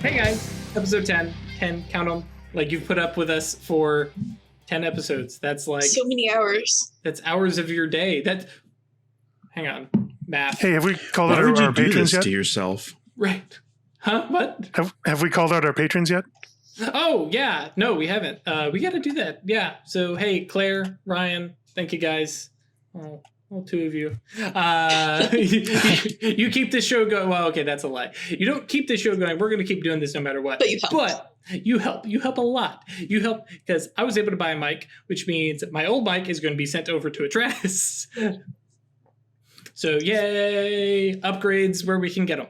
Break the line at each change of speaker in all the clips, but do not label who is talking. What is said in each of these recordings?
Hey guys, episode 10, count them. Like you've put up with us for 10 episodes. That's like
so many hours.
That's hours of your day. Hang on, math.
Hey, have we called
Why
out
would you
our
do
patrons
this
yet?
to yourself?
Right. Huh? What?
Have we called out our patrons yet?
Oh, yeah. No, we haven't. We got to do that. Yeah. So, hey, Claire, Ryan, thank you guys. Oh, well, two of you. You keep this show going. Well, okay, that's a lie. You don't keep this show going. We're going to keep doing this no matter what.
But you help.
But you help. You help a lot. You help because I was able to buy a mic, which means my old mic is going to be sent over to Atratus. So, yay, upgrades where we can get them.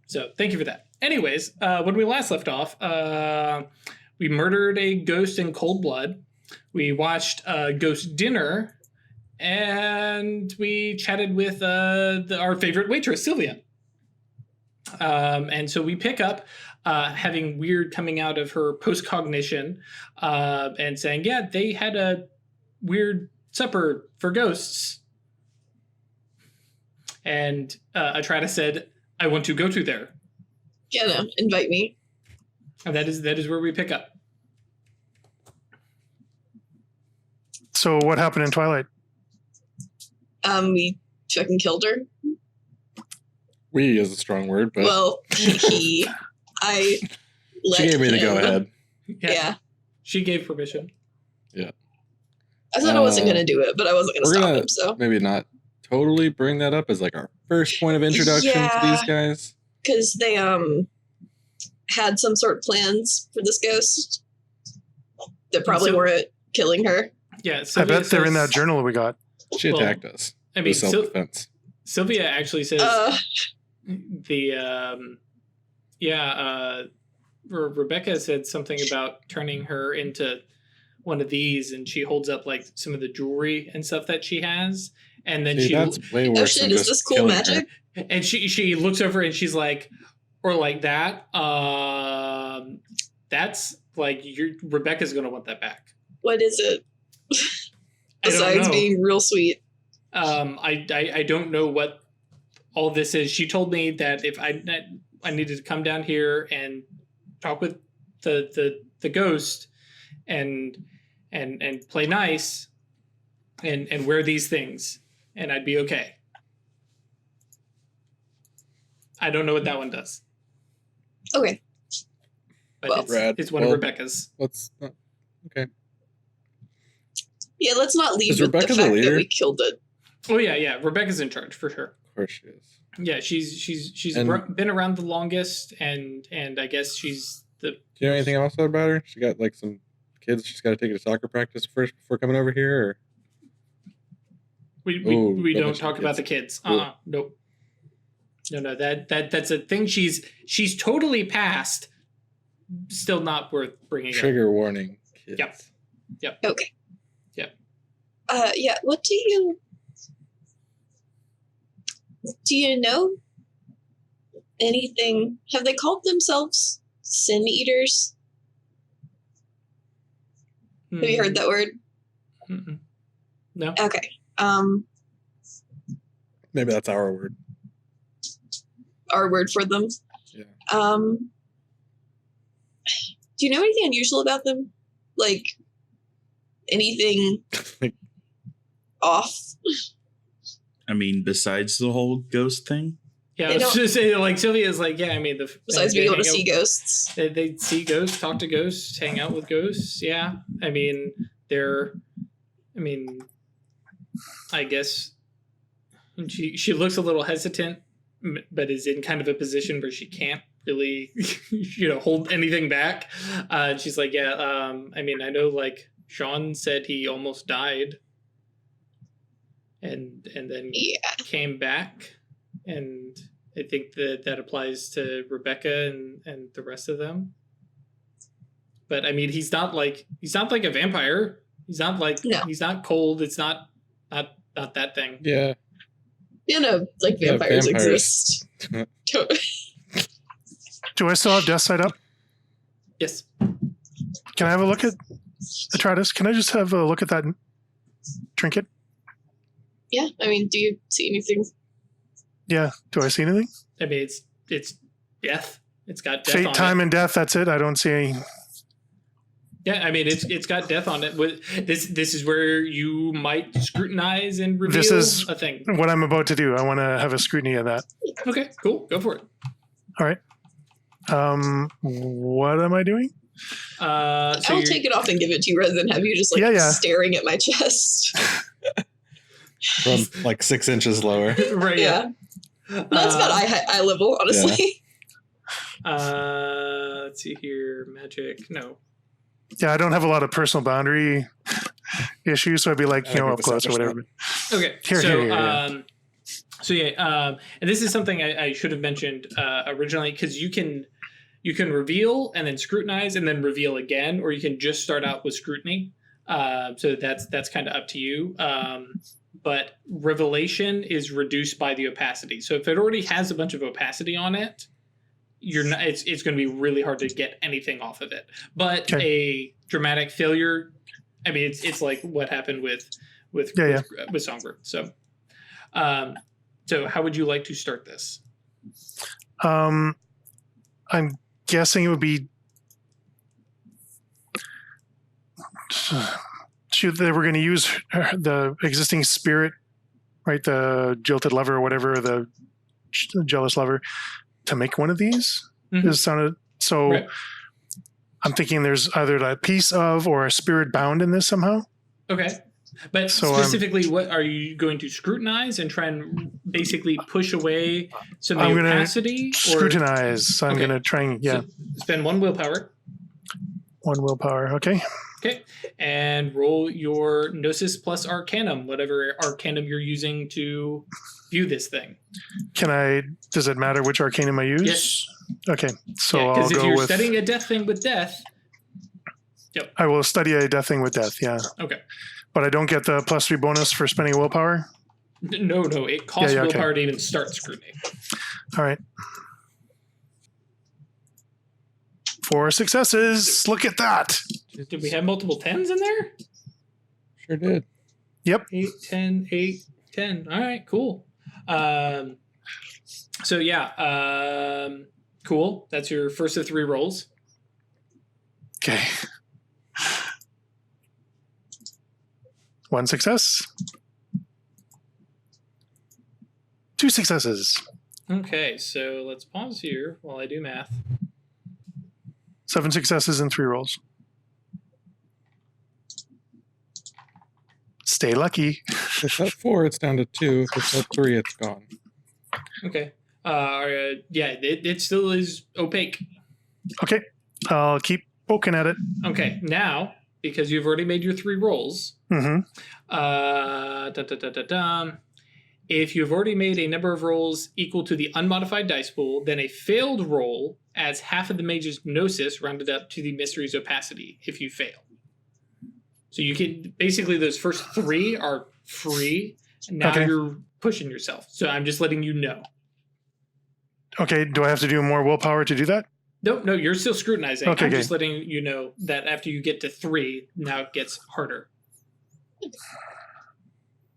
So thank you for that. Anyways, when we last left off, we murdered a ghost in cold blood. We watched Ghost Dinner, and we chatted with our favorite waitress, Sylvia. And so we pick up having weird coming out of her post-cognition and saying, yeah, they had a weird supper for ghosts. And Atratus said, I want to go to there.
Yeah, no, invite me.
And that is where we pick up.
So what happened in Twilight?
We fucking killed her.
We is a strong word, but
Well, I let
she gave me the
him.
go ahead.
Yeah.
She gave permission.
I thought I wasn't going to do it, but I wasn't going to
We're
stop
gonna
him, so.
maybe not totally bring that up as like our first point of introduction to these guys.
Because they had some sort of plans for this ghost that probably
So-
weren't killing her.
Yeah,
I
Sylvia
bet they're in
says-
that journal that we got.
She
Well,
attacked us.
I
It
mean,
was self-defense.
Sylvia actually says Rebecca said something about turning her into one of these, and she holds up like some of the jewelry and stuff that she has, and then
See, that's way worse
Oh shit,
than
is
just
this cool
killing
magic?
her.
and she looks over and she's like, or like that. That's like Rebecca's gonna want that back.
What is it?
I don't
Besides
know.
being real sweet.
I don't know what all this is. She told me that if I needed to come down here and talk with the ghost and play nice and wear these things and I'd be okay. I don't know what that one does,
Okay.
but
Well,
it's one of Rebecca's.
Let's okay.
Yeah, let's not leave
Is
with
Rebecca
the
the
fact that
leader?
we killed it.
Oh yeah, Rebecca's in charge for sure.
Of course she is.
Yeah, she's
And-
been around the longest, and I guess she's the.
Do you know anything else about her? She got like some kids she's got to take her to soccer practice first before coming over here, or
We
Ooh,
don't
don't
talk
mention
about the kids.
Cool.
Nope. No, that's a thing. She's totally past. Still not worth bringing up.
trigger warning kids.
Yep.
Okay.
Yep.
Yeah, what do you know anything? Have they called themselves sin eaters? Have you heard that word?
Mm-mm. No.
Okay.
Maybe that's our word.
Our word for them.
Yeah.
Do you know anything unusual about them? Like anything off?
I mean, besides the whole ghost thing?
Yeah,
They
I was
don't-
just saying, like Sylvia's like, yeah. I mean,
Besides
they
being able to
hang
see
out-
ghosts?
They see ghosts, talk to ghosts, hang out with ghosts. Yeah, I mean, I guess. And she looks a little hesitant, but is in kind of a position where she can't really, hold anything back. And she's like, yeah. I mean, I know, like Sean said, he almost died, and then
Yeah.
came back, and I think that applies to Rebecca and the rest of them. But I mean, he's not like a vampire. He's not like
No.
he's not cold. It's not that thing.
Yeah.
You know, like
Yeah,
vampires
vampires.
exist.
Do I still have Death Side up?
Yes.
Can I have a look at Atratus? Can I just have a look at that trinket?
Yeah, I mean, do you see anything?
Yeah. Do I see anything?
I mean, it's death. It's got death
Fate,
on
time,
it.
and death. That's it. I don't see any.
Yeah, I mean it's got death on it. This is where you might scrutinize and reveal
This is
a thing.
what I'm about to do. I want to have a scrutiny of that.
Okay, cool. Go for it.
All right. What am I doing?
I'll take it off and give it to you rather than have you just staring at my chest.
From like 6 inches lower.
Right.
Yeah. No, it's about eye level, honestly.
Let's see here. Magic. No.
Yeah, I don't have a lot of personal boundary issues, so I'd be like, up close or whatever.
Okay.
Here.
And this is something I should have mentioned originally, because you can reveal and then scrutinize and then reveal again, or you can just start out with scrutiny. So that's kind of up to you. But revelation is reduced by the opacity. So if it already has a bunch of opacity on it, it's going to be really hard to get anything off of it. But a dramatic failure, I mean, it's like what happened with Songbird. So how would you like to start this?
I'm guessing it would be they were going to use the existing spirit, right? The jilted lover or whatever, the jealous lover, to make one of these.
Mm-hmm.
This sounded so. Right. I'm thinking there's either a piece of or a spirit bound in this somehow. Okay.
But specifically, what are you going to scrutinize and try and basically push away some of the opacity?
Scrutinize. I'm going to try and,
So spend 1 willpower.
1 willpower. Okay.
Okay. And roll your Gnosis plus Arcanum, whatever Arcanum you're using to view this thing.
Does it matter which Arcanum I use?
Yes.
Okay. So I'll go with...
Because if you're studying a death thing with death... Yep.
I will study a death thing with death, yeah.
Okay.
But I don't get the +3 bonus for spending willpower?
No. It costs willpower to even start scrutiny.
All right. 4 successes. Look at that.
Did we have multiple 10s in there?
Sure did.
Yep.
8, 10, 8, 10. All right, cool. Cool. That's your first of 3 rolls.
Okay. 1 success. 2 successes.
Okay, so let's pause here while I do math.
7 successes and 3 rolls. Stay lucky.
If it's at 4, it's down to 2. If it's at 3, it's gone.
Okay. It still is opaque.
Okay. I'll keep poking at it.
Okay. Now, because you've already made your 3 rolls, if you've already made a number of rolls equal to the unmodified dice pool, then a failed roll adds half of the mage's gnosis rounded up to the mystery's opacity if you fail. So you can basically, those first 3 are free. And now you're pushing yourself. So I'm just letting you know.
Okay. Do I have to do more willpower to do that?
No, you're still scrutinizing.
Okay,
I'm just letting you know that after you get to 3, now it gets harder.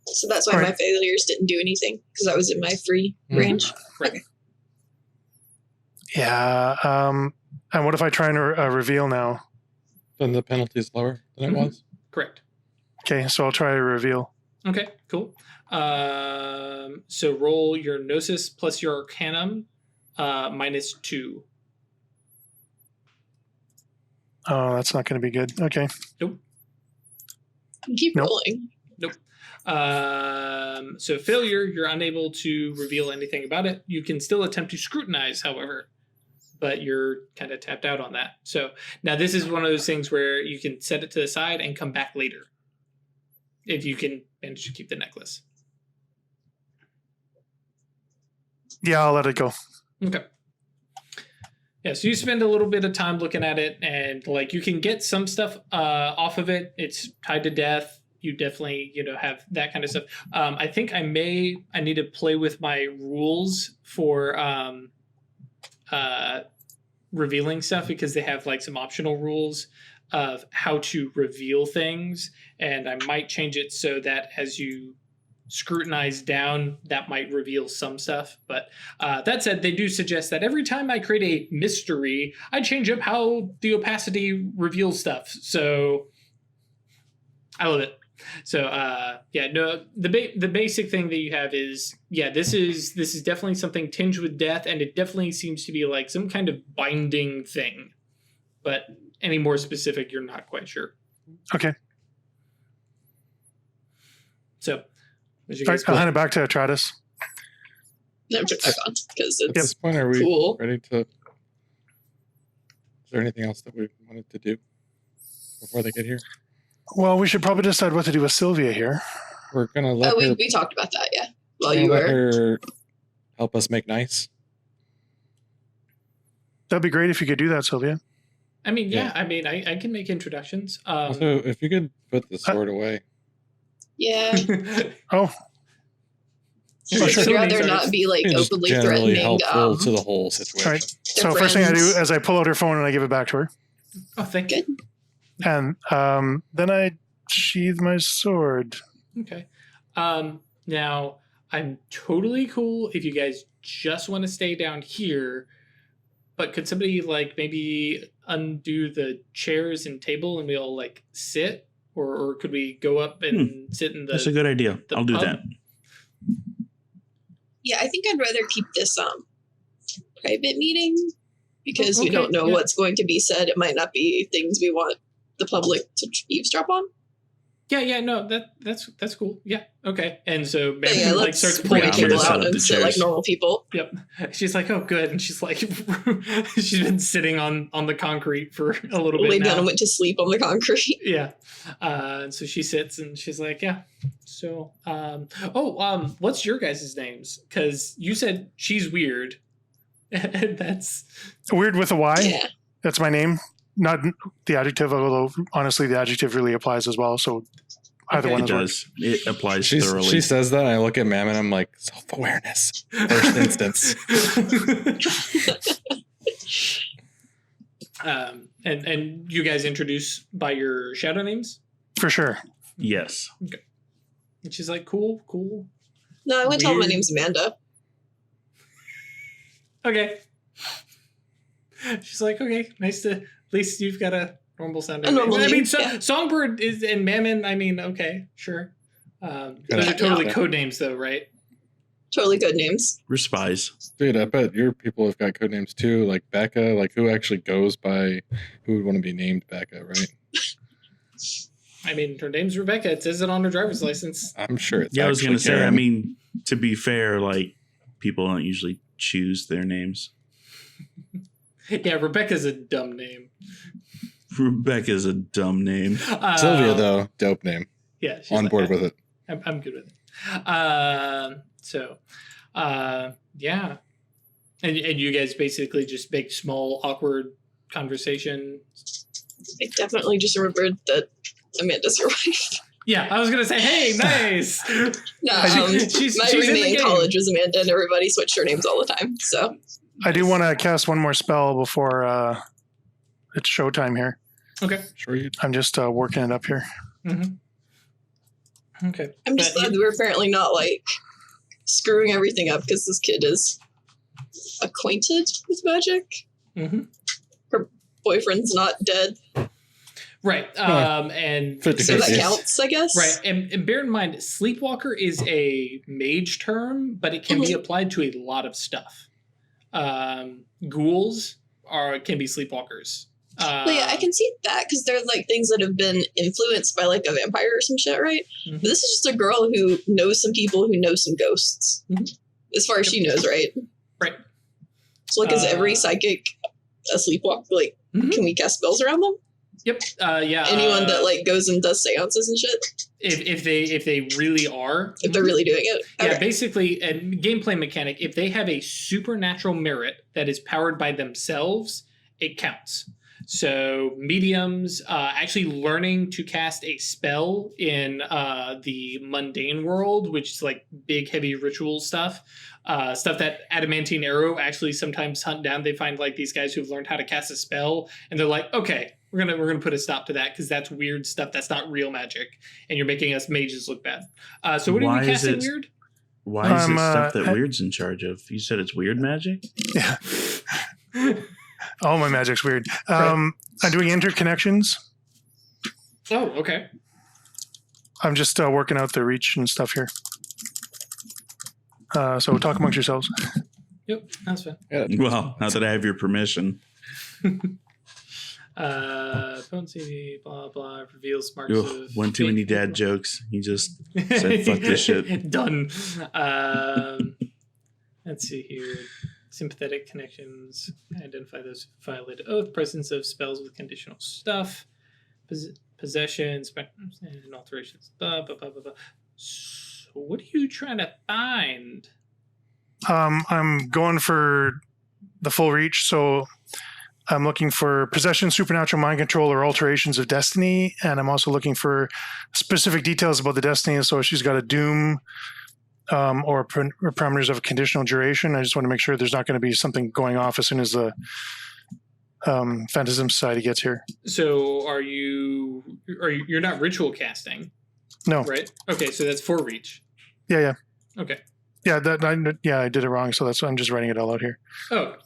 So that's why my failures didn't do anything, because I was in my free range.
Right.
Okay.
Yeah. And what if I try and reveal now?
Then the penalty is lower than it was?
Correct.
Okay, so I'll try to reveal.
Okay, cool. So roll your Gnosis plus your Arcanum -2.
Oh, that's not going to be good. Okay.
Nope.
Keep rolling.
Nope. So failure, you're unable to reveal anything about it. You can still attempt to scrutinize, however, but you're kind of tapped out on that. So now this is one of those things where you can set it to the side and come back later if you can manage to keep the necklace.
Yeah, I'll let it go.
Okay. Yeah, so you spend a little bit of time looking at it, and like you can get some stuff off of it. It's tied to death. You definitely, have that kind of stuff. I think I need to play with my rules for revealing stuff, because they have like some optional rules of how to reveal things, and I might change it so that as you scrutinized down, that might reveal some stuff. But that said, they do suggest that every time I create a mystery, I change up how the opacity reveals stuff. So I love it. So the basic thing that you have is, this is definitely something tinged with death, and it definitely seems to be like some kind of binding thing. But any more specific, you're not quite sure.
Okay.
So
I'll hand it back to Travis.
No, put it back on because
At
it's
this point, are we
cool.
ready to? Is there anything else that we wanted to do before they get here?
Well, we should probably decide what to do with Sylvia here.
We're gonna let
Oh,
her.
we talked about that, yeah. While
we're
you
gonna let
were.
her help us make nice.
That'd be great if you could do that, Sylvia.
I mean,
Yeah.
I can make introductions.
Also, if you could put the sword away.
Yeah.
Oh,
She'd
sure.
rather not be like
It's just
openly
generally
threatening.
helpful to the whole situation.
all right. So first thing I do is I pull out her phone and I give it back to her.
Oh, thank you.
And then I sheathe my sword.
Okay. Now, I'm totally cool if you guys just want to stay down here, but could somebody like maybe undo the chairs and table and we all like sit? Or could we go up and sit in the...
That's a good idea.
the
I'll do
pub?
that.
Yeah, I think I'd rather keep this private meeting because we
Okay,
don't know
yeah.
what's going to be said. It might not be things we want the public to eavesdrop on.
Yeah, no, that's cool. Yeah, okay. And so
But
Megan
yeah,
like
let's
starts
bring
pulling
I'm gonna
people
chairs
set
out
up
out.
and
the
sit like
chairs.
normal people.
Yep. She's like, oh, good. And she's like, she's been sitting on the concrete for a little bit
Laid down
now.
and went to sleep on the concrete.
Yeah. And so she sits and she's like, yeah. So, what's your guys' names? Because you said she's weird. That's
Weird with a Y.
Yeah.
That's my name. Not the adjective, although honestly the adjective really applies as well. So either
Okay.
one
It
is work.
does. It applies
She
thoroughly.
says that, and I look at Mam and I'm like, self-awareness. First instance.
And you guys introduce by your shadow names?
For sure.
Yes.
And she's like, cool.
No, I went to tell 'em my
Weird.
name's Amanda.
Okay. She's like, okay, nice to, at least you've got a normal sounding
A normal
name. I
name,
mean,
yeah.
Songbird is, and Mammon, I mean, okay, sure. Those
Yeah,
are totally
yeah.
code names though, right?
Totally good names.
We're spies.
Dude, I bet your people have got code names too, like Becca. Like, who actually goes by, who would want to be named Becca, right?
I mean, her name's Rebecca. It says it on her driver's license.
I'm sure it's.
Yeah, I was
actually
going to say, I
Karen.
mean, to be fair, like, people don't usually choose their names.
Yeah, Rebecca's a dumb name.
Rebecca's a dumb name.
Sylvia, though, dope name.
Yeah, she's
On
like,
board with it.
I'm good with it. Yeah. And you guys basically just make small, awkward conversation.
I definitely just remembered that Amanda's your wife.
Yeah, I was going to say, hey, nice.
No,
She's
my
in the
roommate in
game.
college was Amanda, and everybody switched their names all the time. So
I do want to cast one more spell before it's showtime here.
Okay.
Sure you.
I'm just working it up here.
Mm-hmm. Okay.
I'm just glad that we're apparently not like screwing everything up because this kid is acquainted with magic.
Mm-hmm.
Her boyfriend's not dead,
Right. And
50-50.
so that
Yes.
counts, I guess.
right. And bear in mind, Sleepwalker is a mage term, but it can be applied to a lot of stuff. Ghouls can be sleepwalkers.
Well, yeah, I can see that because they're like things that have been influenced by like a vampire or some shit, right?
Mhm.
But this is just a girl who knows some people who know some ghosts,
Mhm.
as far as she knows, right?
Right.
So, like, is every psychic a sleepwalk? Like,
Mhm.
can we cast spells around them?
Yep. Yeah.
Anyone that like goes and does seances and shit,
if they really are,
if they're really doing it.
yeah,
Okay.
basically a gameplay mechanic. If they have a supernatural merit that is powered by themselves, it counts. So mediums actually learning to cast a spell in the mundane world, which is like big, heavy ritual stuff. Stuff that Adamantine Arrow actually sometimes hunt down. They find like these guys who've learned how to cast a spell, and they're like, okay, we're gonna put a stop to that because that's weird stuff. That's not real magic, and you're making us mages look bad. So what are
Why
we
is
casting
it-
weird?
Why is it stuff that Weird's in charge of? You said it's weird magic?
Yeah. All my magic's weird. I'm doing interconnections.
Oh, okay.
I'm just working out the reach and stuff here. So talk amongst yourselves.
Yep, that's fine.
Yeah.
Well, now that I have your permission.
Potency, blah blah, reveals marks
Ugh,
of
one too many dad jokes. He just said, fuck this shit.
Done. Let's see here. Sympathetic connections. Identify those violated oath. Presence of spells with conditional stuff. Possession, spectrums, and alterations. Blah, blah, blah, blah, blah. So what are you trying to find?
I'm going for the full reach, so I'm looking for possession, supernatural mind control, or alterations of destiny, and I'm also looking for specific details about the destiny. So she's got a doom or parameters of conditional duration. I just want to make sure there's not going to be something going off as soon as the Phantasm Society gets here.
So you're not ritual casting?
No.
Right? Okay, so that's 4 reach.
Yeah.
Okay.
Yeah, I did it wrong, so that's I'm just writing it all out here.
Oh.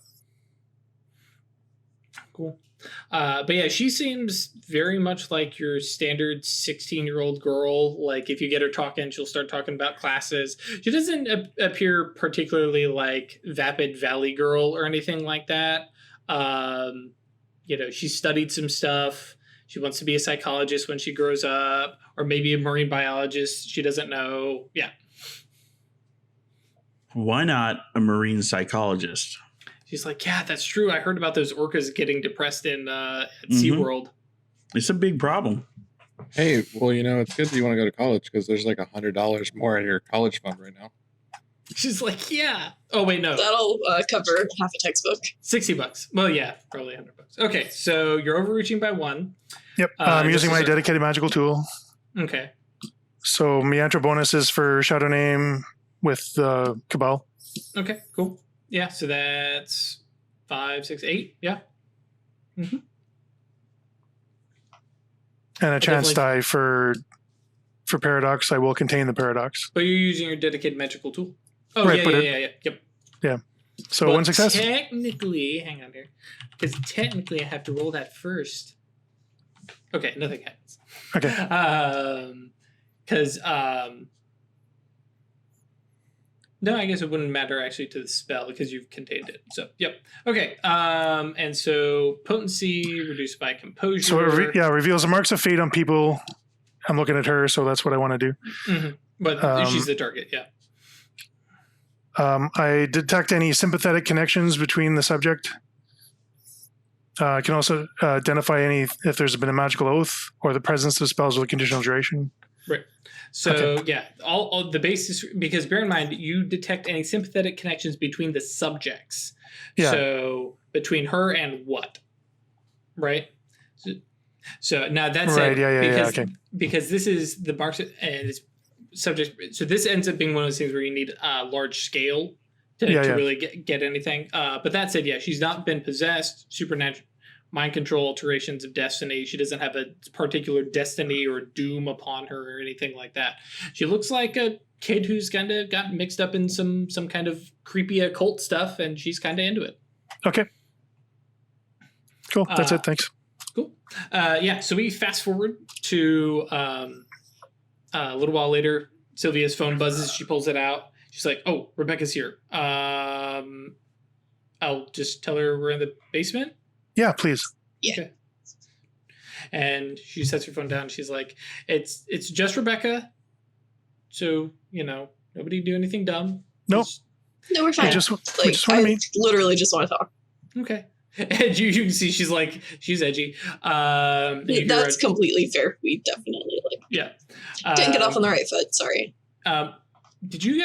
Cool. But yeah, she seems very much like your standard 16-year-old girl. Like if you get her talking, she'll start talking about classes. She doesn't appear particularly like Vapid Valley girl or anything like that. She studied some stuff. She wants to be a psychologist when she grows up, or maybe a marine biologist. She doesn't know. Yeah.
Why not a marine psychologist?
She's like, yeah, that's true. I heard about those orcas getting depressed at SeaWorld.
It's a big problem.
Hey, well, it's good that you want to go to college because there's like $100 more in your college fund right now.
She's like, yeah. Oh, wait, no.
That'll cover half a textbook.
$60. Well, yeah, probably $100. Okay, so you're overreaching by 1.
Yep, I'm using my dedicated magical tool.
Okay.
So Meandra bonus is for Shadow Name with Cabal.
Okay, cool. Yeah, so that's 5, 6, 8. Yeah. Mm-hmm.
And a chance die for Paradox. I will contain the Paradox.
But you're using your dedicated magical tool. Oh,
right,
yeah. Yep.
Yeah. So
but
1 success.
Technically, hang on here. Because technically I have to roll that first. Okay, nothing happens.
Okay.
Because, no, I guess it wouldn't matter actually to the spell because you've contained it. So, yep. Okay. And so potency reduced by composure.
So it reveals the marks of fate on people. I'm looking at her, so that's what I want to do.
Mm-hmm. But she's the target, yeah.
I detect any sympathetic connections between the subject. I can also identify if there's been a magical oath or the presence of spells with conditional duration.
Right. So, yeah, all the basis, because bear in mind, you detect any sympathetic connections between the subjects.
Yeah.
So, between her and what? Right? So now that's
right,
it.
Okay.
Because this is the marks and it's subject. So this ends up being one of those things where you need a large scale to really get anything. But that said, yeah, she's not been possessed, supernatural, mind control, alterations of destiny. She doesn't have a particular destiny or doom upon her or anything like that. She looks like a kid who's kind of got mixed up in some kind of creepy occult stuff, and she's kind of into it.
Okay. Cool. That's it. Thanks.
Cool. So we fast forward to a little while later. Sylvia's phone buzzes. She pulls it out. She's like, "Oh, Rebecca's here. I'll just tell her we're in the basement."
Yeah, please.
Yeah.
Okay. And she sets her phone down. She's like, "It's just Rebecca. So nobody do anything dumb."
Nope.
No, we're fine.
We just want
I
to meet.
literally just want to talk.
Okay. And you can see she's edgy.
That's completely fair. We definitely didn't get off on the right foot. Sorry.
Did you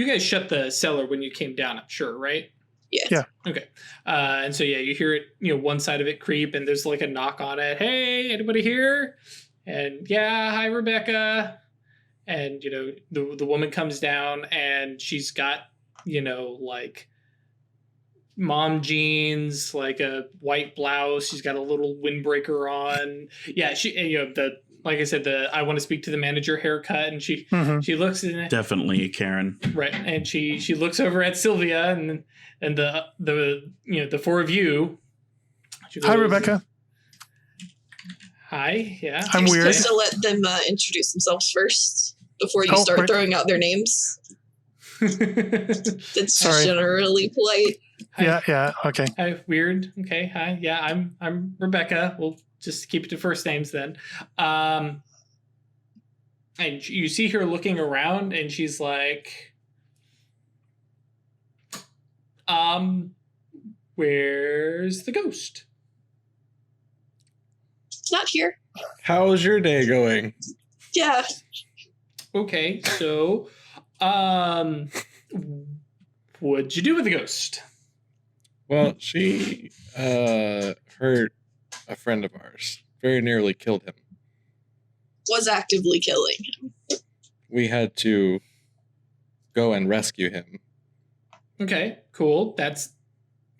guys shut the cellar when you came down? I'm sure, right?
Yeah.
Okay. And so you hear it, one side of it creep, and there's like a knock on it. Hey, anybody here? And yeah, hi Rebecca. And the woman comes down, and she's got like mom jeans, like a white blouse. She's got a little windbreaker on. Yeah, she the like I said, the I want to speak to the manager haircut, and she looks in it.
Definitely a Karen.
Right, and she looks over at Sylvia and the four of you.
Hi, Rebecca.
Hi, yeah.
I'm
You're
weird.
supposed to let them introduce themselves first before you start
right.
throwing out their names. It's
Sorry.
generally polite.
Hi.
Yeah. Okay.
Hi, weird. Okay, hi. Yeah, I'm Rebecca. We'll just keep it to first names then. And you see her looking around, and she's like, where's the ghost?
Not here.
How's your day going?
Yeah.
Okay, so, what'd you do with the ghost?
Well, she hurt a friend of ours. Very nearly killed him.
Was actively killing him.
We had to go and rescue him.
Okay, cool. That's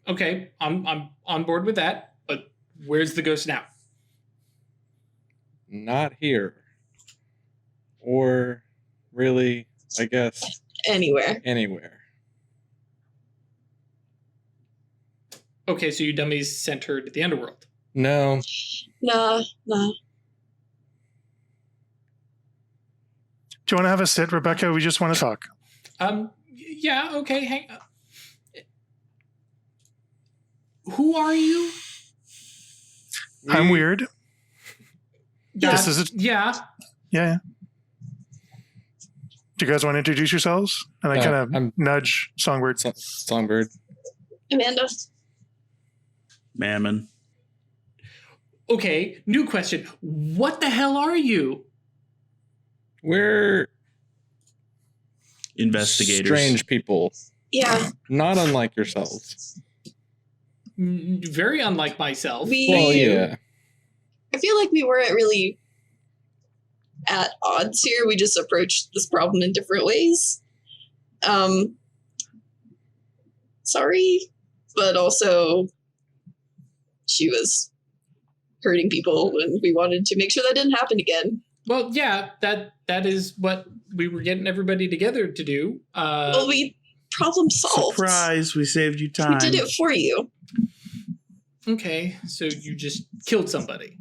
okay. I'm on board with that. But where's the ghost now?
Not here. Or really, I guess,
Anywhere.
anywhere.
Okay, so you dummies sent her to the Underworld.
No.
Nah.
Do you want to have a sit, Rebecca? We just want to talk.
Yeah, okay, hang on. Who are you?
I'm weird.
This
is it.
Yeah.
Yeah. Do you guys want to introduce yourselves? And I kind of
I'm-
nudge Songbird.
Songbird.
Amanda.
Mammon.
Okay, new question. What the hell are you?
We're
Investigators.
strange people.
Yeah.
Not unlike yourselves.
Very unlike myself.
Well, yeah.
I feel like we weren't really at odds here. We just approached this problem in different ways. Sorry, but also she was hurting people, and we wanted to make sure that didn't happen again.
Well, yeah, that is what we were getting everybody together to do.
Well, we problem solved.
Surprise, we saved you time.
We did it for you.
Okay, so you just killed somebody.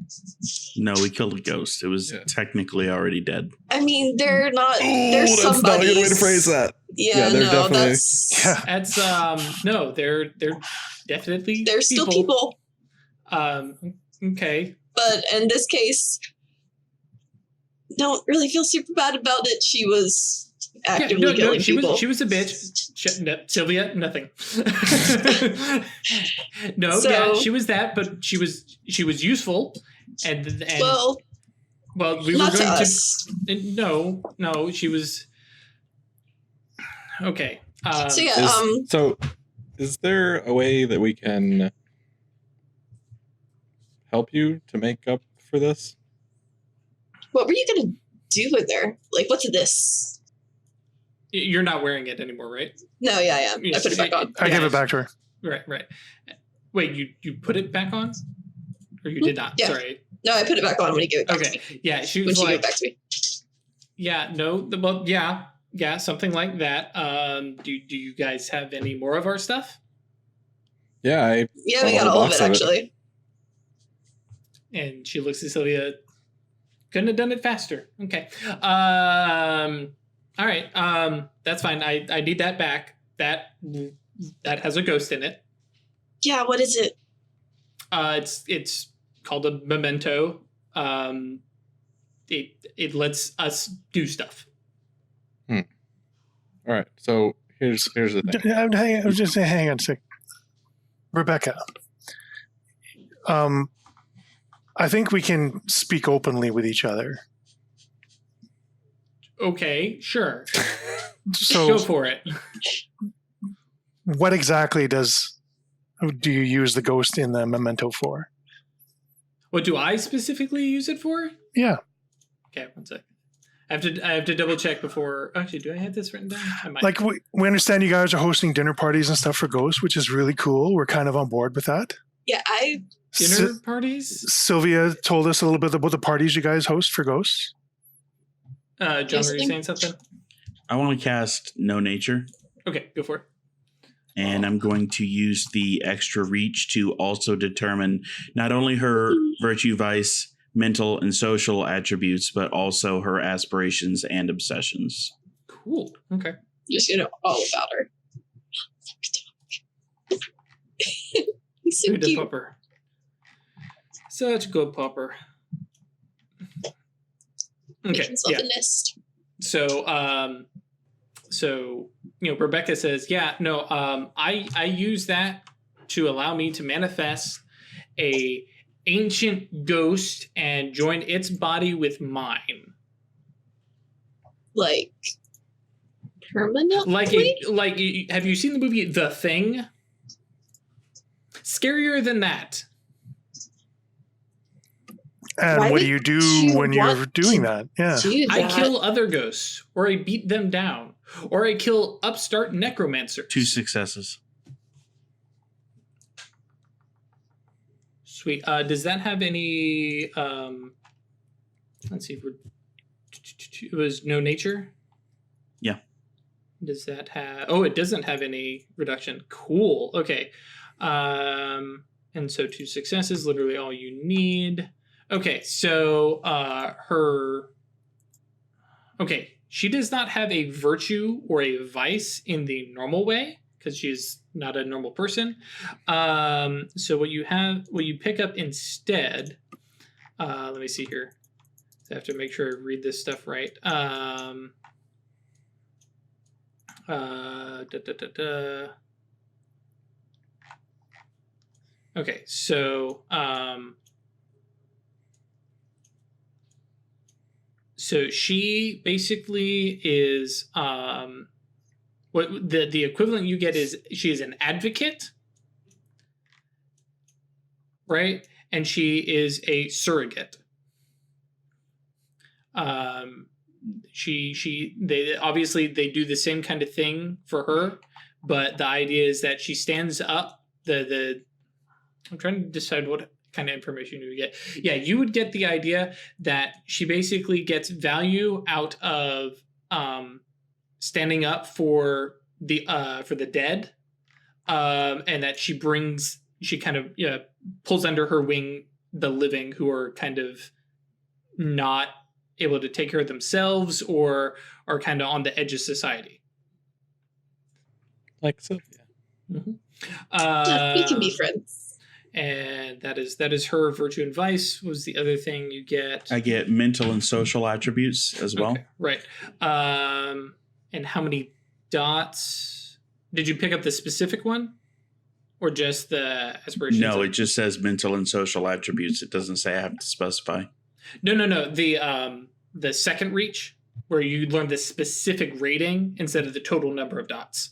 No, we killed a ghost. It was technically already dead.
I mean, they're not. They're
that's not a good way to
somebody's-
phrase that.
Yeah,
they're
no,
definitely-
that's.
Yeah.
That's no, they're definitely
They're still people,
Okay.
but in this case, don't really feel super bad about it. She was actively killing
she
people.
was a bitch. No, Sylvia, nothing. No,
So-
yeah, she was that, but she was useful, and
well,
we were
not to
going
us.
No, she was okay.
So yeah,
So, is there a way that we can help you to make up for this?
what were you gonna do with her? Like, what's this?
You're not wearing it anymore, right?
No, yeah, I am. I put it back on.
I give it back to her.
Right. Wait, you put it back on, or you did not?
Yeah.
Sorry.
No, I put it back on when he gave it back to
Okay.
me.
Yeah, she
When
was
she gave
like,
it back to me.
yeah, no, well, yeah, something like that. Do you guys have any more of our stuff?
Yeah,
Yeah, we
Oh,
got
a
all of
box
it
of it.
actually.
And she looks at Sylvia. Couldn't have done it faster. Okay. All right. That's fine. I need that back. That has a ghost in it.
Yeah, what is it?
It's called a memento. It lets us do stuff.
All right. So here's the thing.
Hang on a sec. Rebecca, I think we can speak openly with each other.
Okay, sure.
So
Go for it.
what exactly do you use the ghost in the memento for?
What do I specifically use it for?
Yeah.
Okay, one sec. I have to double check before. Actually, do I have this written down? I might.
Like we understand you guys are hosting dinner parties and stuff for ghosts, which is really cool. We're kind of on board with that.
Yeah,
Dinner parties?
Sylvia told us a little bit about the parties you guys host for ghosts.
John, were you saying something?
I want to cast No Nature,
Okay, go for it.
and I'm going to use the extra reach to also determine not only her virtue, vice, mental, and social attributes, but also her aspirations and obsessions.
Cool. Okay.
just all about her. He's so
Good
cute.
pupper. Such a good pupper. Okay.
Making himself
Yeah.
a nest.
So Rebecca says, I use that to allow me to manifest a ancient ghost and join its body with mine.
Like permanently?
Like have you seen the movie The Thing? Scarier than that.
And
Why
what do
would
you do
you
when you're
want
doing
to
that? Yeah.
Do
I
that.
kill other ghosts, or I beat them down, or I kill upstart necromancers.
2 successes.
Sweet. Does that have any? Let's see. It was No Nature.
Yeah.
Does that have? Oh, it doesn't have any reduction. Cool. Okay. And so 2 successes, literally all you need. Okay, so she does not have a virtue or a vice in the normal way because she's not a normal person. So what you pick up instead, let me see here. I have to make sure I read this stuff right. Okay, so so she basically is what the equivalent you get is she is an advocate, right? And she is a surrogate. They obviously they do the same kind of thing for her, but the idea is that she stands up. I'm trying to decide what kind of information you would get. Yeah, you would get the idea that she basically gets value out of standing up for the dead, and that she kind of pulls under her wing the living who are kind of not able to take care of themselves or are kind of on the edge of society.
Like Sylvia.
We can be friends.
And that is her virtue and vice. Was the other thing you get?
I get mental and social attributes as well.
Okay, right. And how many dots? Did you pick up the specific one? Or just the aspirations?
No, it just says mental and social attributes. It doesn't say I have to specify.
No. The second reach, where you learn the specific rating instead of the total number of dots.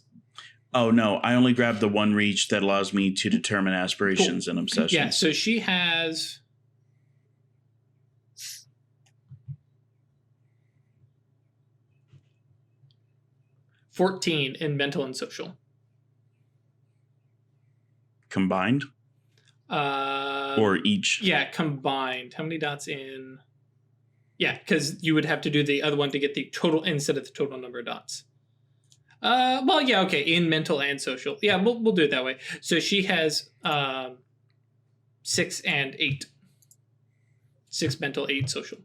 Oh, no. I only grabbed the one reach that allows me to determine aspirations and obsessions.
Yeah, so she has 14 in mental and social.
Combined? Or each?
Yeah, combined. How many dots in? Yeah, because you would have to do the other one to get the total instead of the total number of dots. Well, yeah, okay, in mental and social. Yeah, we'll do it that way. So she has 6 and 8. 6 mental, 8 social.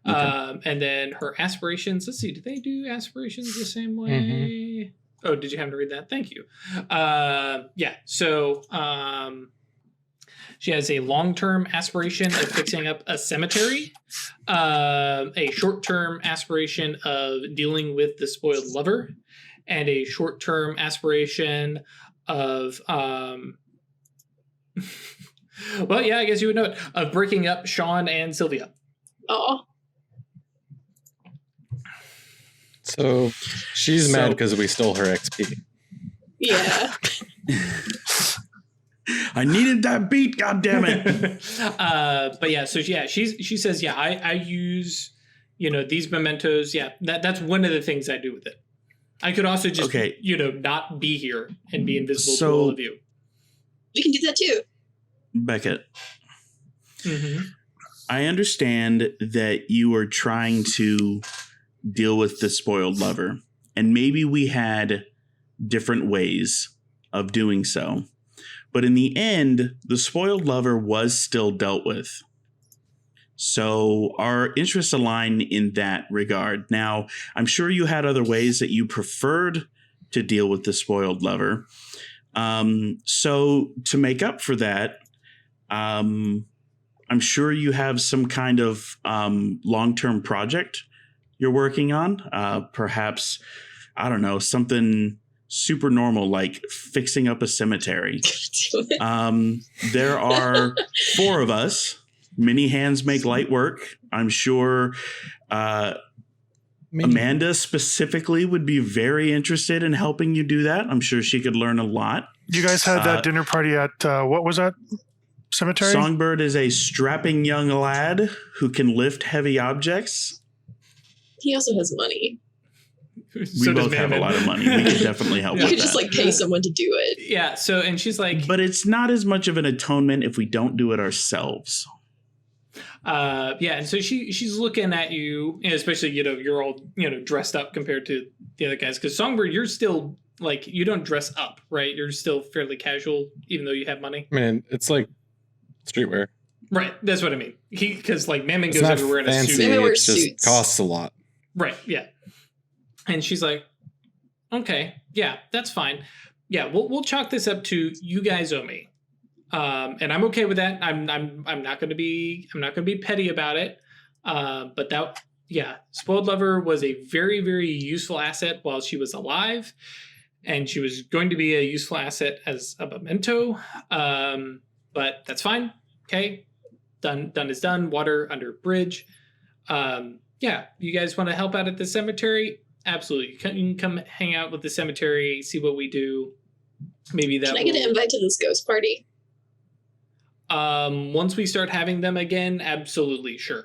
Okay.
And then her aspirations. Let's see, do they do aspirations the same way?
Mm-hmm.
Oh, did you have to read that? Thank you. Yeah, so she has a long-term aspiration of fixing up a cemetery, a short-term aspiration of dealing with the spoiled lover, and a short-term aspiration of, well, yeah, I guess you would know it, of breaking up Sean and Sylvia.
Oh,
So she's mad because we stole her XP.
Yeah.
I needed that beat, God damn it.
But yeah, so yeah, she says, yeah, I use, these mementos. Yeah, that's one of the things I do with it. I could also just, not be here and be invisible to all of you.
We can do that too.
Beckett.
Mm-hmm.
I understand that you are trying to deal with the spoiled lover, and maybe we had different ways of doing so. But in the end, the spoiled lover was still dealt with. So our interests align in that regard. Now, I'm sure you had other ways that you preferred to deal with the spoiled lover. So to make up for that, I'm sure you have some kind of long-term project you're working on. Perhaps, I don't know, something super normal like fixing up a cemetery. There are 4 of us. Many hands make light work. I'm sure Amanda specifically would be very interested in helping you do that. I'm sure she could learn a lot.
You guys had that dinner party at, what was that cemetery?
Songbird is a strapping young lad who can lift heavy objects.
He also has money.
We both have a lot of money. We could definitely help
You
with
could
that.
just like pay someone to do it.
Yeah. So, and she's like,
but it's not as much of an atonement if we don't do it ourselves.
yeah, and so she's looking at you, especially you're all dressed up compared to the other guys. Because Songbird, you're still like you don't dress up, right? You're still fairly casual, even though you have money.
I mean, it's like streetwear.
Right, that's what I mean. Because like Mammon
It's
goes
not
everywhere in a
fancy.
suit.
Mammon
It
wears
just
suits.
costs a lot.
Right, yeah. And she's like, okay, yeah, that's fine. Yeah, we'll chalk this up to you guys owe me. And I'm okay with that. I'm not going to be petty about it. But that, yeah, Spoiled Lover was a very, very useful asset while she was alive, and she was going to be a useful asset as a memento. But that's fine. Okay, done is done. Water under bridge. Yeah, you guys want to help out at the cemetery? Absolutely. You can come hang out with the cemetery, see what we do. Maybe that.
Can I get an invite to this ghost party?
Once we start having them again, absolutely, sure.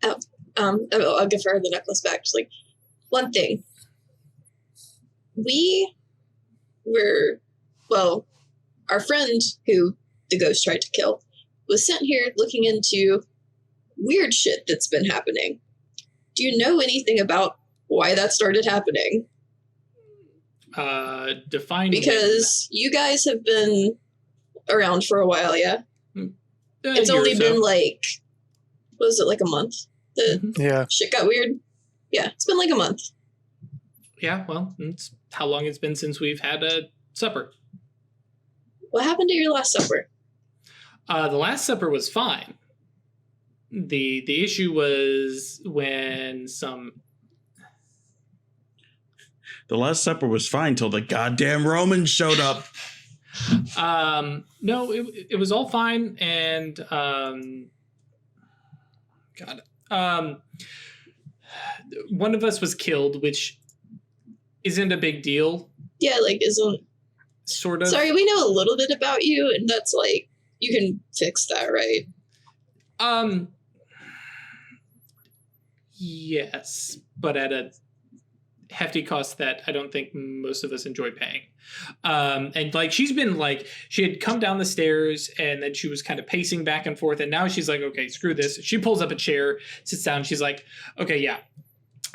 I'll give her the necklace back. Just like, one thing. Our friend who the ghost tried to kill was sent here looking into weird shit that's been happening. Do you know anything about why that started happening?
Define
Because you guys have been around for a while, yeah? It's
year
only
or so.
been like, was it like a month that
Yeah.
shit got weird? Yeah, it's been like a month.
Yeah, well, it's how long it's been since we've had a supper.
What happened to your last supper?
The Last Supper was fine. The issue was when
The Last Supper was fine till the goddamn Romans showed up.
no, it was all fine, and one of us was killed, which isn't a big deal.
Yeah, like, isn't...
Sort of.
Sorry, we know a little bit about you, and that's like, you can fix that, right?
Yes, but at a hefty cost that I don't think most of us enjoy paying. And like she had come down the stairs and then she was kind of pacing back and forth, and now she's like, okay, screw this. She pulls up a chair, sits down, she's like, okay, yeah.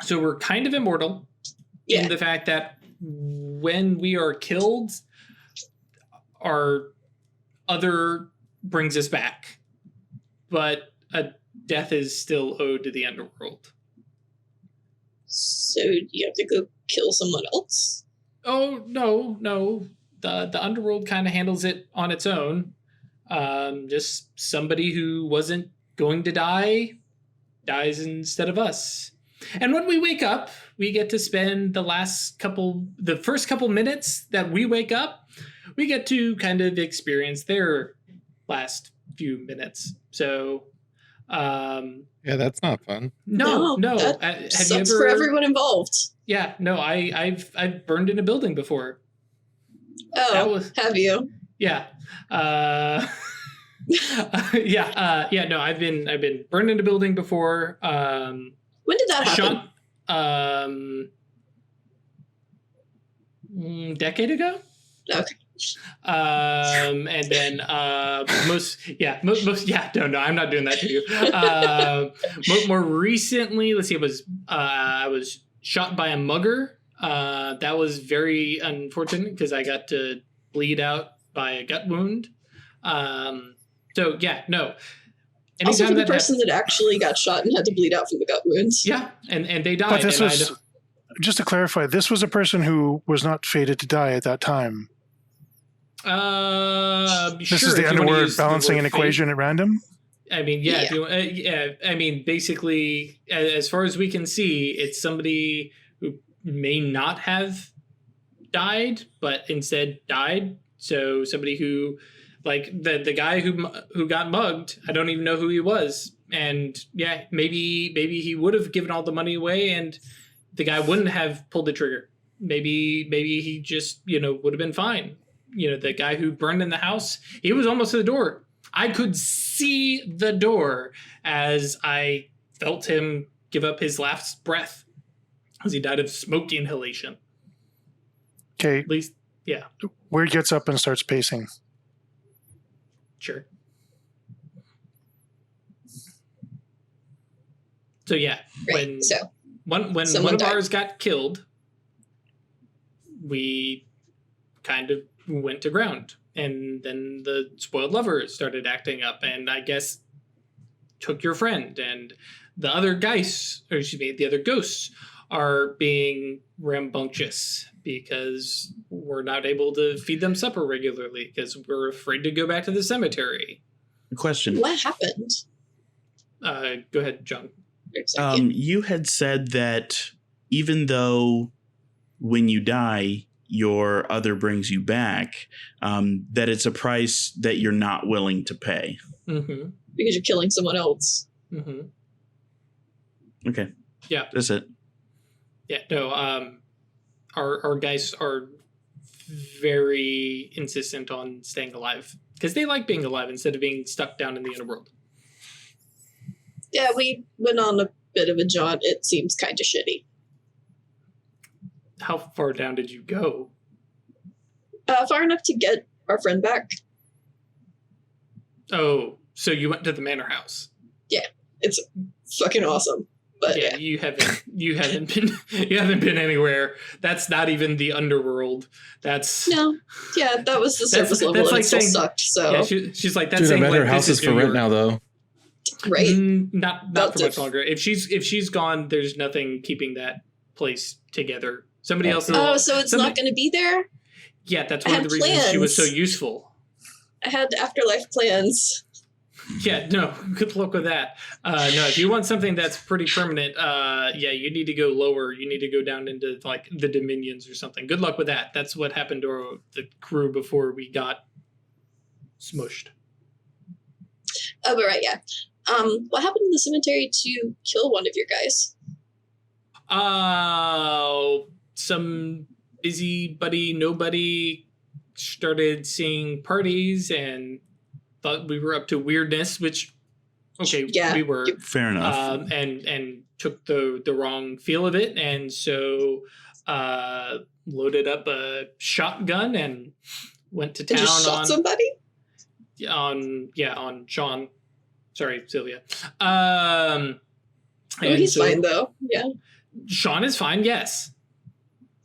So we're kind of immortal in the fact that when we are killed, our other brings us back. But a death is still owed to the Underworld.
So do you have to go kill someone else?
Oh, no. The Underworld kind of handles it on its own. Just somebody who wasn't going to die dies instead of us. And when we wake up, we get to spend the first couple minutes that we wake up, we get to kind of experience their last few minutes. So
Yeah, that's not fun.
No.
That
Have you
sucks
ever?
for everyone involved.
Yeah, no. I've burned in a building before.
Oh, have you?
Yeah. No. I've been burned in a building before.
When did that happen?
Decade ago.
Okay.
And then no, I'm not doing that to you. More recently, let's see, I was shot by a mugger. That was very unfortunate because I got to bleed out by a gut wound. So yeah, no.
Also for the person that actually got shot and had to bleed out from the gut wounds.
Yeah, and they died.
But this was, just to clarify, this was a person who was not fated to die at that time. This is the Underworld balancing an equation at random?
I mean, yeah. I mean, basically, as far as we can see, it's somebody who may not have died, but instead died. So somebody who, like the guy who got mugged, I don't even know who he was. And yeah, maybe he would have given all the money away and the guy wouldn't have pulled the trigger. Maybe he just, would have been fine. The guy who burned in the house, he was almost to the door. I could see the door as I felt him give up his last breath as he died of smoke inhalation.
Okay.
At least, yeah.
Weird gets up and starts pacing.
Sure. So yeah,
right.
when one of ours got killed, we kind of went to ground, and then the spoiled lover started acting up, and I guess took your friend, and the other the other ghosts are being rambunctious because we're not able to feed them supper regularly because we're afraid to go back to the cemetery.
Question.
What happened?
Go ahead, John.
You had said that even though when you die, your other brings you back, that it's a price that you're not willing to pay.
Mm-hmm.
Because you're killing someone else.
Mm-hmm.
Okay.
Yeah.
That's it.
Yeah, no, our guys are very insistent on staying alive because they like being alive instead of being stuck down in the underworld.
Yeah, we went on a bit of a jaunt. It seems kind of shitty.
How far down did you go?
Far enough to get our friend back.
Oh, so you went to the manor house?
Yeah, it's fucking awesome. But
yeah, you haven't been anywhere. That's not even the underworld. That was the surface level. That's
and
like
it still
saying,
sucked. So
yeah, she's like, that's
dude,
saying
I bet her
like,
house is for rent now, though.
Right?
Not for much longer. If she's gone, there's nothing keeping that place together. Somebody else.
Oh, so it's not going to be there?
Yeah, that's one of the reasons she was so useful.
I had afterlife plans.
Yeah, no, good luck with that. No, if you want something that's pretty permanent, you need to go lower. You need to go down into like the dominions or something. Good luck with that. That's what happened to the crew before we got smushed.
Oh, but right, yeah. What happened in the cemetery to kill one of your guys?
Some busybody nobody started seeing parties and thought we were up to weirdness, which we were.
Fair enough.
And took the wrong feel of it, and so loaded up a shotgun and went to town
and just shot somebody?
On Sean. Sorry, Sylvia.
He's fine though. Yeah.
Sean is fine, yes.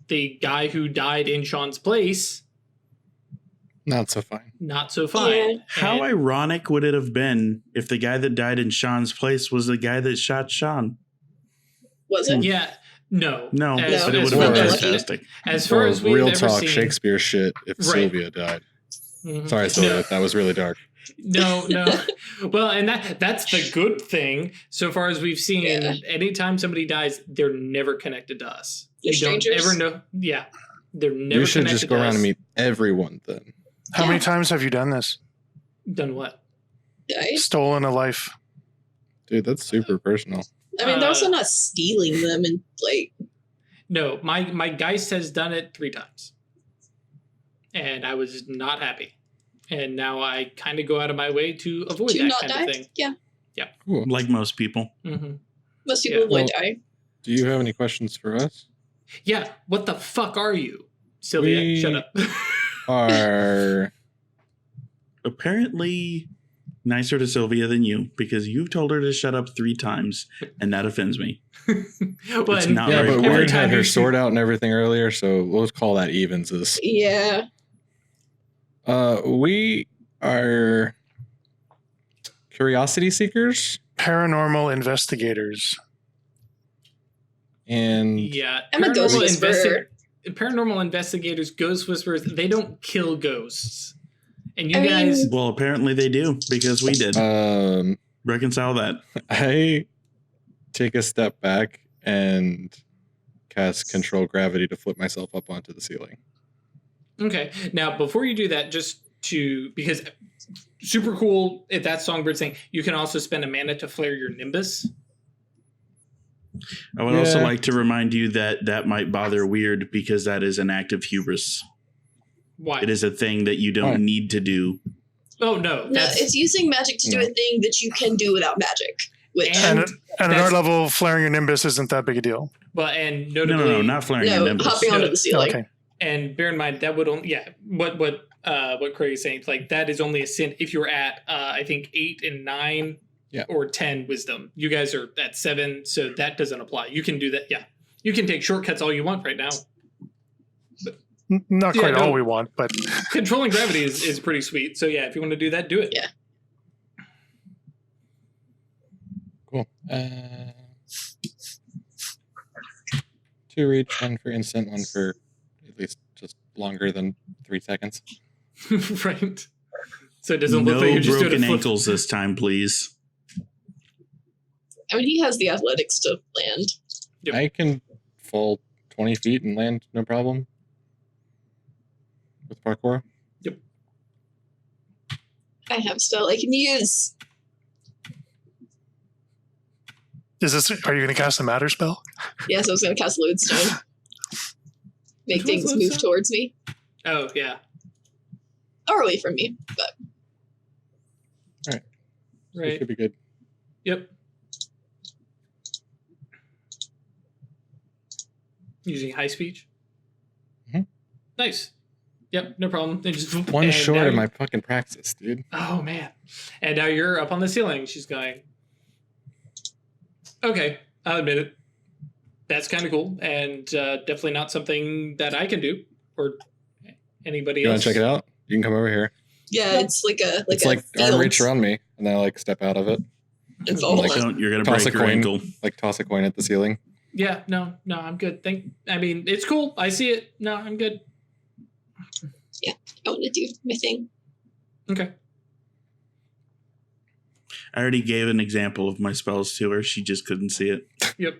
The guy who died in Sean's place,
not so fine.
Not so fine.
Yeah.
How ironic would it have been if the guy that died in Sean's place was the guy that shot Sean?
Was it?
Yeah. No.
No,
As,
but it
as
would have
far
been
as-
fantastic.
As far as we've
real
ever
talk
seen,
Shakespeare shit if
Right.
Sylvia died.
Mhm.
Sorry, Sylvia, that was really dark.
No. Well, and that's the good thing. So far as we've seen, anytime somebody dies, they're never connected to us.
They're
We don't
strangers?
ever know. Yeah. They're never
You should
connected
just go
to
around
us.
and meet everyone then.
How
Yeah.
many times have you done this?
Done what?
Died?
Stolen a life.
Dude, that's super personal.
I mean, they're also not stealing them and like.
No, my Geist has done it 3 times. And I was not happy. And now I kind of go out of my way to avoid
To
that
not
kind
die?
of thing.
Yeah.
Cool.
Like most people.
Mm-hmm.
Most people
Yeah.
avoid
Well-
dying.
Do you have any questions for us?
Yeah, what the fuck are you? Sylvia,
We-
shut up.
Are
Apparently nicer to Sylvia than you because you've told her to shut up 3 times, and that offends me.
Well,
It's
and
not
yeah,
very
but
cool.
Weird had her
you
sword out and everything earlier, so we'll call that evenses.
Yeah.
We are curiosity seekers,
Paranormal investigators.
and
Yeah,
I'm a ghost
paranormal
whisperer.
paranormal investigators, ghost whisperers, they don't kill ghosts. And you
I mean-
guys,
Well, apparently they do because we did. Reconcile that.
I take a step back and cast control gravity to flip myself up onto the ceiling.
okay. Now, before you do that, because super cool at that songbird saying, you can also spend a mana to flare your nimbus.
I would also
Yeah.
like to remind you that might bother Weird because that is an act of hubris.
Why?
It is a thing that you don't
Why?
need to do.
Oh, no.
No,
That's,
it's using magic to do a thing that you can do without magic. Which
And-
And at
that's-
our level, flaring your nimbus isn't that big a deal.
well, and
No,
notably,
no, not flaring your
no,
nimbus.
hopping onto
No.
the ceiling.
Okay.
and bear in mind, that would only, what Craig is saying, like, that is only a sin if you're at, I think, 8 and 9
Yeah.
or 10 wisdom. You guys are at 7, so that doesn't apply. You can do that, yeah. You can take shortcuts all you want right now.
Not
Yeah,
quite
no.
all we want, but
Controlling gravity is pretty sweet. So, yeah, if you want to do that, do it.
Yeah.
Cool. 2 reach, 1 for instant, 1 for at least just longer than 3 seconds.
Right. So it doesn't
No
look like you're just doing
broken
a flip.
ankles this time, please.
I mean, he has the athletics to land.
Yep.
I can fall 20 feet and land no problem with parkour.
I have spell I can use.
are you going to cast a matter spell?
Yes, I was going to cast Lodestone. Make
Which one's
things move
Lodestone?
towards me.
Oh, yeah.
Or away from me. But
It
Right.
could be good.
Yep. Using high speech.
Mhm.
Nice. Yep, no problem. Then just
One
and
short
now
of my fucking praxis, dude.
Oh man. And now you're up on the ceiling. She's going. Okay, I'll admit it. That's kind of cool, and definitely not something that I can do or anybody
You want
else.
to check it out? You can come over here.
yeah, it's like a
It's
a
like arm
field.
reach around me, and then I like step out of it,
It's all
Like,
fun.
Don't, you're going to
Toss
break
a
your
coin.
ankle.
like toss a coin at the ceiling.
Yeah, no, I'm good. I mean, it's cool. I see it. No, I'm good.
I want to do my thing.
Okay.
I already gave an example of my spells to her. She just couldn't see it.
Yep.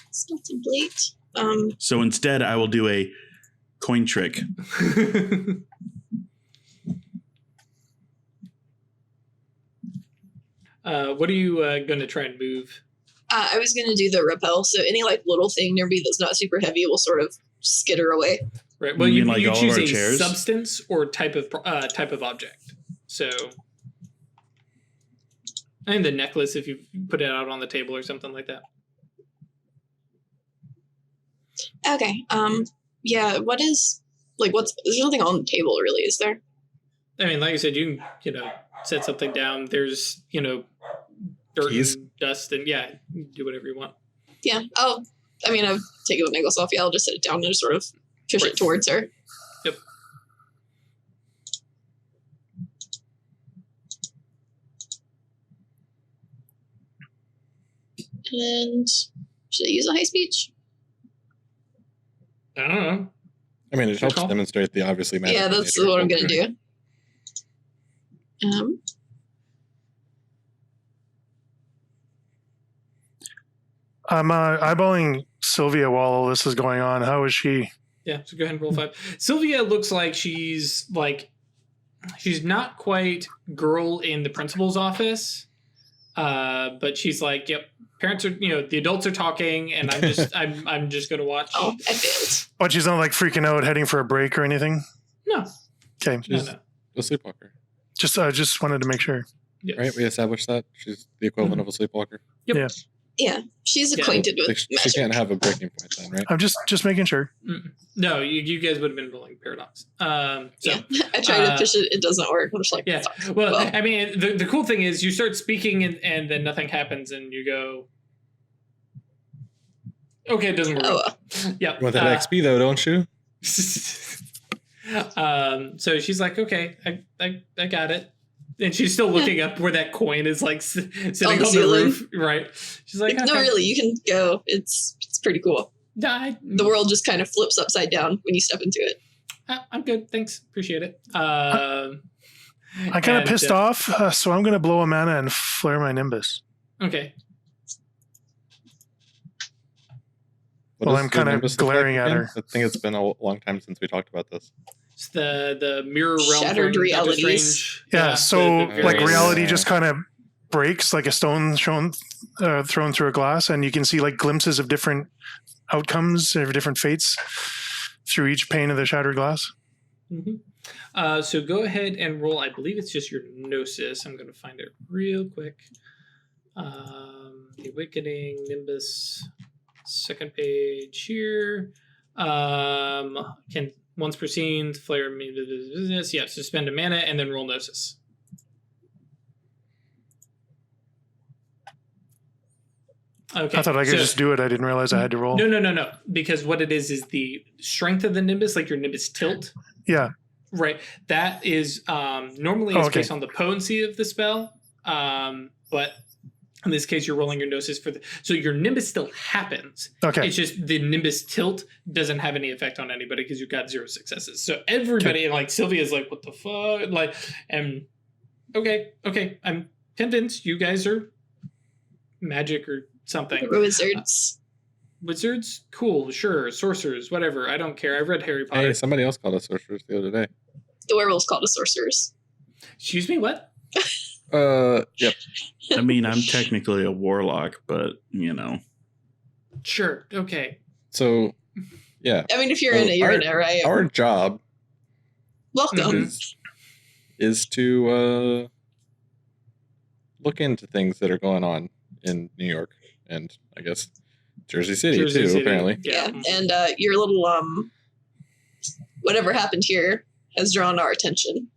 It's not too late.
So instead, I will do a coin trick.
What are you going to try and move?
I was going to do the repel, so any like little thing near me that's not super heavy will sort of skitter away.
Right. Well,
You
you,
mean like
you
all of
choose
our
a
chairs?
substance or type of object. So, and the necklace if you put it out on the table or something like that.
Okay. Yeah. What is like? There's nothing on the table really, is there?
I mean, like I said, you can set something down. There's dirt
Keys?
and dust and yeah, you can do whatever you want.
Yeah. I've taken the necklace off. Yeah, I'll just set it down and just sort of push
Right.
it towards her.
Yep.
And should I use a high speech?
I don't know.
I mean, it helps
call.
demonstrate the obviously magical
Yeah, that's
nature of
what I'm
we're
gonna
doing.
do.
I'm eyeballing Sylvia while all this is going on. How is she?
Yeah, so go ahead and roll 5. Sylvia looks like she's not quite girl in the principal's office, But she's like, "Yep, parents are, the adults are talking, and I'm just gonna watch."
Oh, I failed.
But she's not like freaking out, heading for a break or anything.
No,
Okay,
no.
A sleepwalker.
just wanted to make sure.
Yes.
Right? We established that she's the equivalent of a sleepwalker.
Yep.
Yeah.
Yeah, she's acquainted with
She
magic.
can't have a breaking point then, right?
I'm just making sure.
No, you guys would have been rolling paradox. So,
Yeah, I tried to push it. It doesn't work. I'm just like,
yeah.
fuck.
Well, I mean, the cool thing is you start speaking and then nothing happens, and you go, okay, it doesn't work.
Oh, well.
Yep.
You want that XP though, don't you?
So she's like, okay, I got it. And she's still looking up where that coin is like sitting on the
ceiling.
roof. Right. She's like,
No,
okay.
really, you can go. It's pretty cool. The world just kind of flips upside down when you step into it.
I'm good. Thanks. Appreciate it.
I'm kind of pissed off, so I'm going to blow a mana and flare my Nimbus.
Okay.
Well, I'm kind of glaring at her.
I think it's been a long time since we talked about this.
It's the mirror realm
Shattered
from Doctor
realities.
Strange.
Yeah, so
the
like
various-
reality just kind of breaks like a stone thrown through a glass, and you can see like glimpses of different outcomes, of different fates through each pane of the shattered glass.
Mm-hmm. So go ahead and roll. I believe it's just your gnosis. I'm going to find it real quick. The Awakening, Nimbus, second page here. Can once per scene, flare me business. Yeah, so spend a mana and then roll gnosis. Okay.
I thought I could just do it. I didn't realize I had to roll.
No. Because what it is the strength of the Nimbus, like your Nimbus tilt.
Yeah.
Right. That is normally it's based on the potency of the spell. But in this case, you're rolling your gnosis so your Nimbus still happens.
Okay.
It's just the Nimbus tilt doesn't have any effect on anybody because you've got 0 successes. So everybody, like Sylvia's like, what the fuck? Like, and okay. I'm convinced you guys are magic or something.
Wizards.
Wizards? Cool, sure. Sorcerers, whatever. I don't care. I've read Harry Potter.
Hey, somebody else called us sorcerers the other day.
The werewolves called us sorcerers.
Excuse me, what?
Yep.
I mean, I'm technically a warlock, but
Sure, okay.
So, yeah.
I mean, if you're in it, you're in it, right?
Our job
Welcome.
is to look into things that are going on in New York and I guess Jersey City too, apparently.
Yeah, and your little whatever happened here has drawn our attention.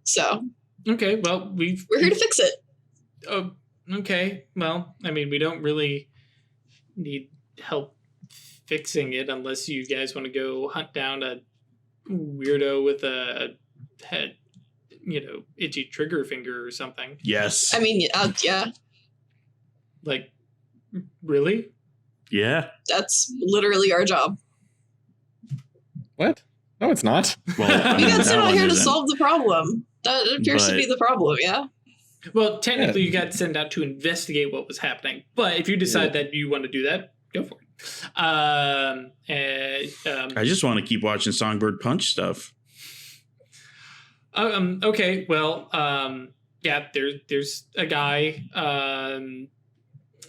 So
Okay, well,
we're here to fix it.
Oh, okay. Well, I mean, we don't really need help fixing it unless you guys want to go hunt down a weirdo with a head, itchy trigger finger or something.
yes.
I mean, yeah,
Like, really?
Yeah.
that's literally our job.
What? No, it's not.
Well,
You guys
that
are not
one
here to
isn't.
solve the problem. That appears to be the problem, yeah?
Well, technically, you got sent out to investigate what was happening. But if you decide that you want to do that, go for it.
I just want to keep watching Songbird Punch stuff.
Okay, well, yeah, there's a guy.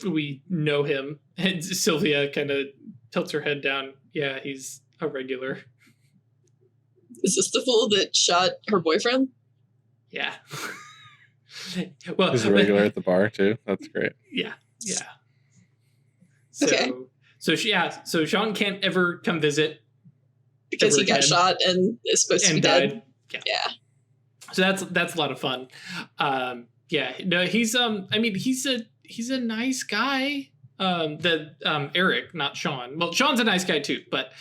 We know him. And Sylvia kind of tilts her head down. Yeah, he's a regular.
Is this the fool that shot her boyfriend?
Yeah. Well,
He's a regular at the bar too. That's great.
Yeah. So,
Okay.
So Sean can't ever come visit
Because he got
again.
shot and is supposed to be
and
dead.
died.
Yeah.
So that's a lot of fun. Yeah. No, he's he's a nice guy. Eric, not Sean. Well, Sean's a nice guy too, but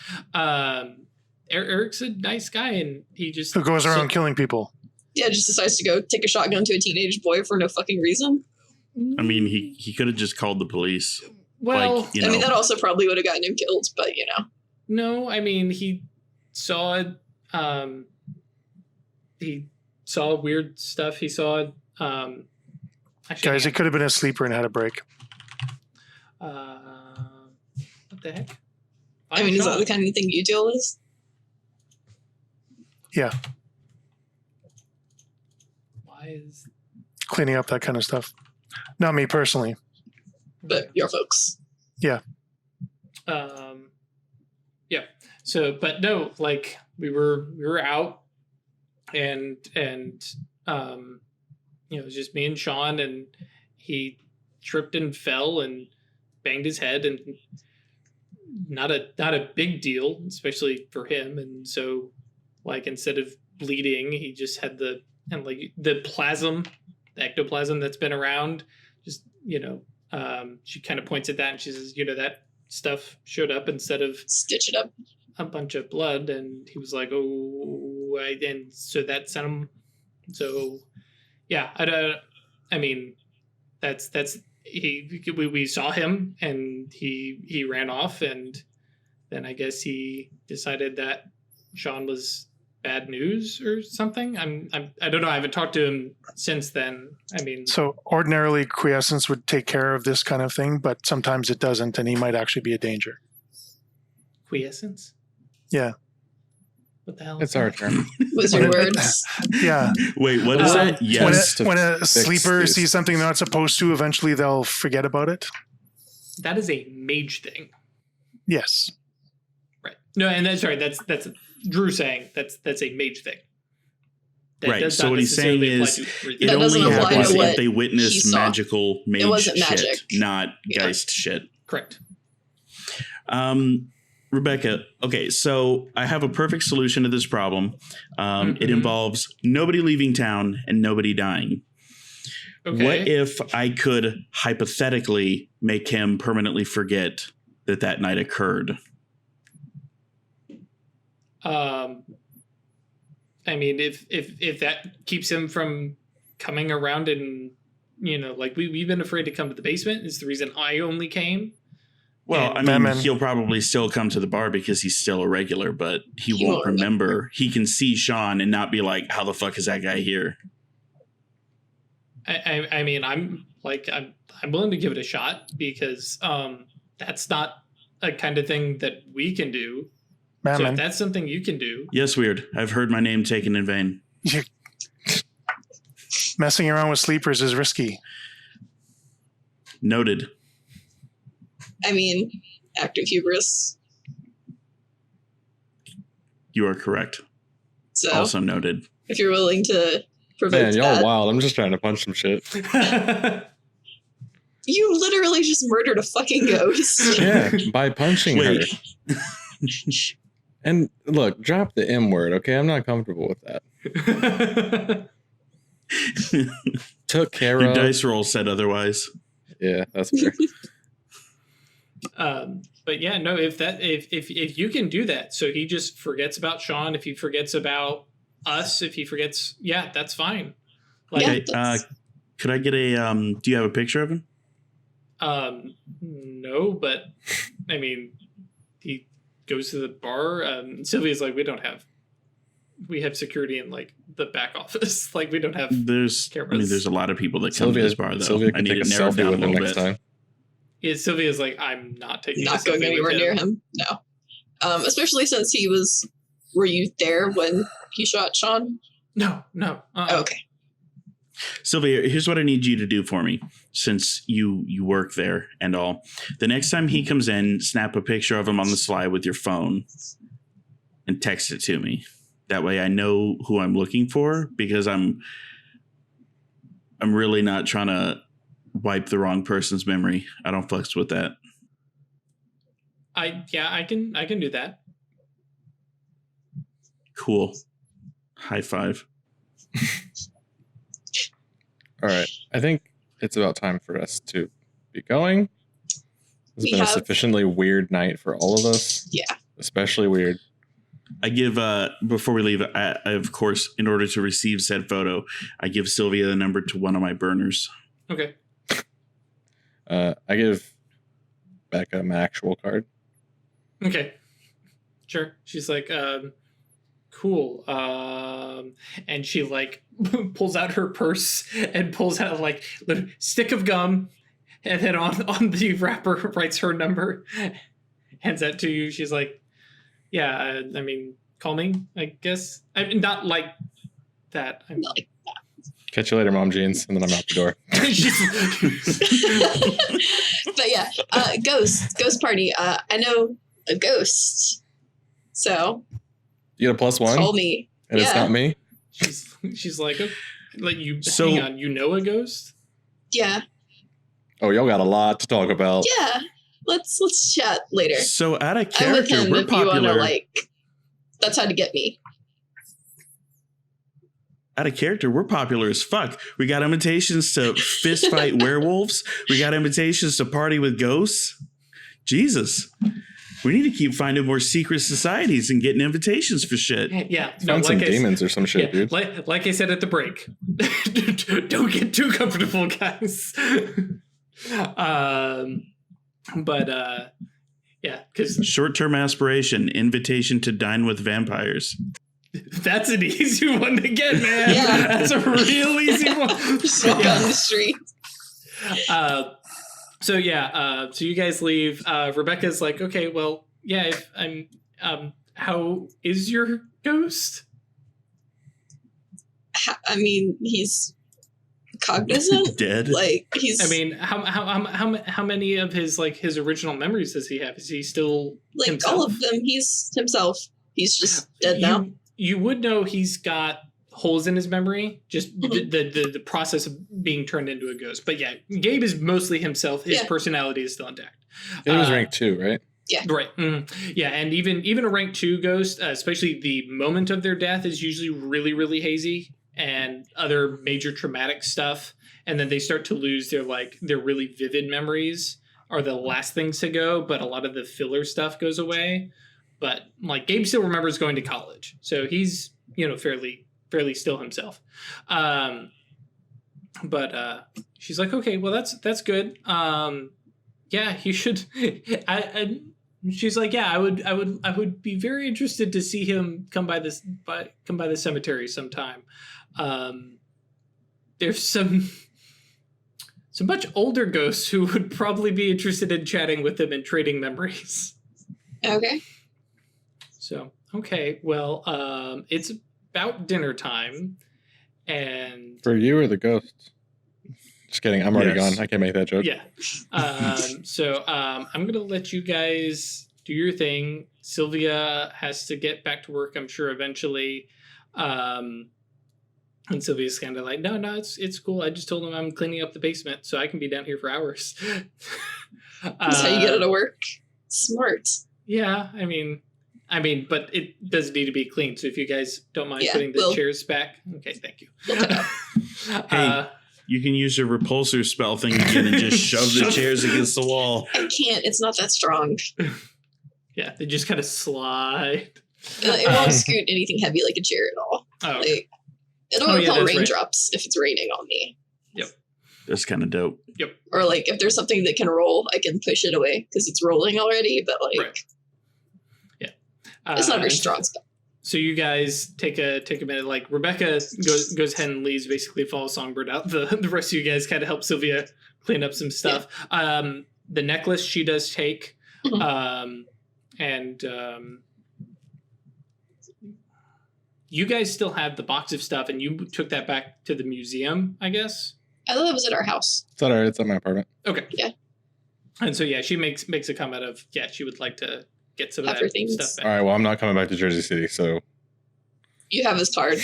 Eric's a nice guy, and he just
Who goes around killing people.
Yeah, just decides to go take a shotgun to a teenage boy for no fucking reason.
I mean, he could have just called the police.
Well,
Like,
I mean, that also probably would have gotten him killed, but
no, I mean he saw weird stuff. He saw actually,
Guys, he could have been a sleeper and had a break.
what the heck?
I mean, is that the kind of thing you deal with?
Yeah,
Why is
cleaning up that kind of stuff. Not me personally.
But your folks.
Yeah. So, but no, like we were out and it was just me and Sean, and he tripped and fell and banged his head, and not a big deal, especially for him. And so, like, instead of bleeding, he just had the ectoplasm that's been around. Just she kind of points at that and she says, that stuff showed up instead of
Stitch it up.
a bunch of blood. And he was like, oh, and so that sent him. So yeah, I mean, that's we saw him and he ran off, and then I guess he decided that Sean was bad news or something. I don't know. I haven't talked to him since then. I mean,
so ordinarily quiescence would take care of this kind of thing, but sometimes it doesn't, and he might actually be a danger.
quiescence?
Yeah.
What the hell?
It's our term.
Wizard words.
Yeah.
Wait, what is that? Yes.
When a
fix
sleeper
these.
sees something they're not supposed to, eventually they'll forget about it.
That is a mage thing.
Yes.
Right. No, and that's sorry. That's Drew saying that's a mage thing. That
Right.
does
So
not
what he's saying
necessarily apply
is
to everything.
it
That doesn't
only
apply to
happens
what
if they
he
witness
saw.
magical mage
wasn't
shit,
magic.
not
Yeah.
geist shit.
Correct.
Rebecca, okay, so I have a perfect solution to this problem. It involves nobody leaving town and nobody dying.
Okay.
What if I could hypothetically make him permanently forget that night occurred?
I mean, if that keeps him from coming around, and like we've been afraid to come to the basement, is the reason I only came.
Well,
And-
I mean,
Batman.
he'll probably still come to the bar because he's still a regular, but he
He
won't
won't
remember. He can see Sean and not be like, how the fuck is that guy here?
I mean, I'm willing to give it a shot, because that's not a kind of thing that we can do. So if
Mammon.
that's something you can do,
Yes, weird. I've heard my name taken in vain.
Messing around with sleepers is risky.
Noted.
I mean, active hubris.
You are correct.
So
Also noted.
if you're willing to provoke
Man, y'all
that,
wild. I'm just trying to punch some shit.
you literally just murdered a fucking ghost.
Yeah, by punching her.
Wait.
And look, drop the M word, okay? I'm not comfortable with that. Took care
Your
of.
dice roll said otherwise.
Yeah, that's fair.
But yeah, no, if you can do that, so he just forgets about Sean, if he forgets about us, if he forgets, yeah, that's fine. Like,
Yeah,
Okay,
that's-
could I get a do you have a picture of him?
no, but I mean, he goes to the bar. Sylvia's like, we have security in like the back office. Like, we don't have.
There's a lot of people that come to this bar though.
Sylvia
I
can
need
take a
to narrow
selfie
down a
with him
little
next
bit.
time.
Yeah, Sylvia's like, I'm not taking.
not
a
going
selfie
anywhere
with
near him. No. Especially since he was. Were you there when he shot Sean?
No.
Okay.
Sylvia, here's what I need you to do for me, since you work there and all. The next time he comes in, snap a picture of him on the slide with your phone and text it to me. That way I know who I'm looking for, because I'm really not trying to wipe the wrong person's memory. I don't flex with that.
I can do that.
Cool. High five.
All right. I think it's about time for us to be going. It's
We
been a
have-
sufficiently weird night for all of us.
Yeah.
Especially weird.
I give, before we leave, I, of course, in order to receive said photo, I give Sylvia the number to one of my burners.
Okay.
I give Becca my actual card.
Okay. Sure. She's like, cool. And she like pulls out her purse and pulls out like a stick of gum, and then on the wrapper writes her number, hands that to you. She's like, yeah, I mean, call me, I guess. I mean, not like that.
Not like
Catch you later, Mom Jeans, and then I'm out the door.
But yeah, ghost party. I know a ghost, so
You get a +1,
call me.
and it's not me.
She's like, oh, like you.
So-
hang on, you know a ghost?
Yeah,
Oh, y'all got a lot to talk about.
yeah. Let's chat later.
So out of
I'm with
character,
him
we're
if you want to
popular.
That's how to get me.
Out of character, we're popular as fuck. We got invitations to fist fight werewolves. We got invitations to party with ghosts. Jesus. We need to keep finding more secret societies and getting invitations for shit.
Yeah.
Find some demons or some shit,
yeah,
dude.
like I said at the break, don't get too comfortable, guys. Yeah, because
Short-term aspiration, invitation to dine with vampires.
that's an easy one to get, man.
Yeah.
That's a real easy one.
Just walk out in the street.
So you guys leave. Rebecca's like, okay, well, yeah, if I'm, how is your ghost?
I mean, he's cognizant.
Dead.
Like he's.
I mean, how many of his original memories does he have? Is he still
like
himself?
all of them. He's himself. He's just dead now.
You would know he's got holes in his memory, just the process of being turned into a ghost. But yeah, Gabe is mostly himself. His personality is still intact.
It was rank 2, right?
Yeah.
Right. Yeah, and even a rank 2 ghost, especially the moment of their death, is usually really, really hazy and other major traumatic stuff. And then they start to lose their really vivid memories are the last things to go, but a lot of the filler stuff goes away. But like Gabe still remembers going to college, so he's fairly still himself. But she's like, okay, well that's good. Yeah, you should. She's like, yeah, I would be very interested to see him come by the cemetery sometime. There's some much older ghosts who would probably be interested in chatting with him and trading memories.
Okay.
So, okay, well, it's about dinner time, and
For you or the ghosts? Just kidding. I'm already
Yes.
gone. I can't make that joke.
yeah. I'm gonna let you guys do your thing. Sylvia has to get back to work, I'm sure, eventually. And Sylvia's kind of like, no, it's cool. I just told him I'm cleaning up the basement, so I can be down here for hours.
That's how you get it to work. Smart.
Yeah, I mean, but it does need to be clean. So if you guys don't mind putting the
we'll-
chairs back, okay, thank you.
Hey, you can use your repulsor spell thing again and just shove the chairs against the wall.
I can't. It's not that strong.
Yeah, they just kind of slide.
It won't scoot anything heavy like a chair at all.
Oh, okay.
Like, it'll repel
that's right.
raindrops if it's raining on me.
That's kind of dope.
Or like if there's something that can roll, I can push it away because it's rolling already. But like,
Right. Yeah,
it's not a very strong spell.
So you guys take a minute. Like Rebecca goes ahead and leaves, basically follows Songbird out. The rest of you guys kind of help Sylvia clean up some stuff. The necklace she does take, and you guys still have the box of stuff, and you took that back to the museum, I guess.
I thought it was at our house.
It's all right. It's at my apartment.
Okay.
Yeah.
And so she makes a comment of she would like to get some of
Have her
that
things.
stuff back.
All right. Well, I'm not coming back to Jersey City, so
You have his card.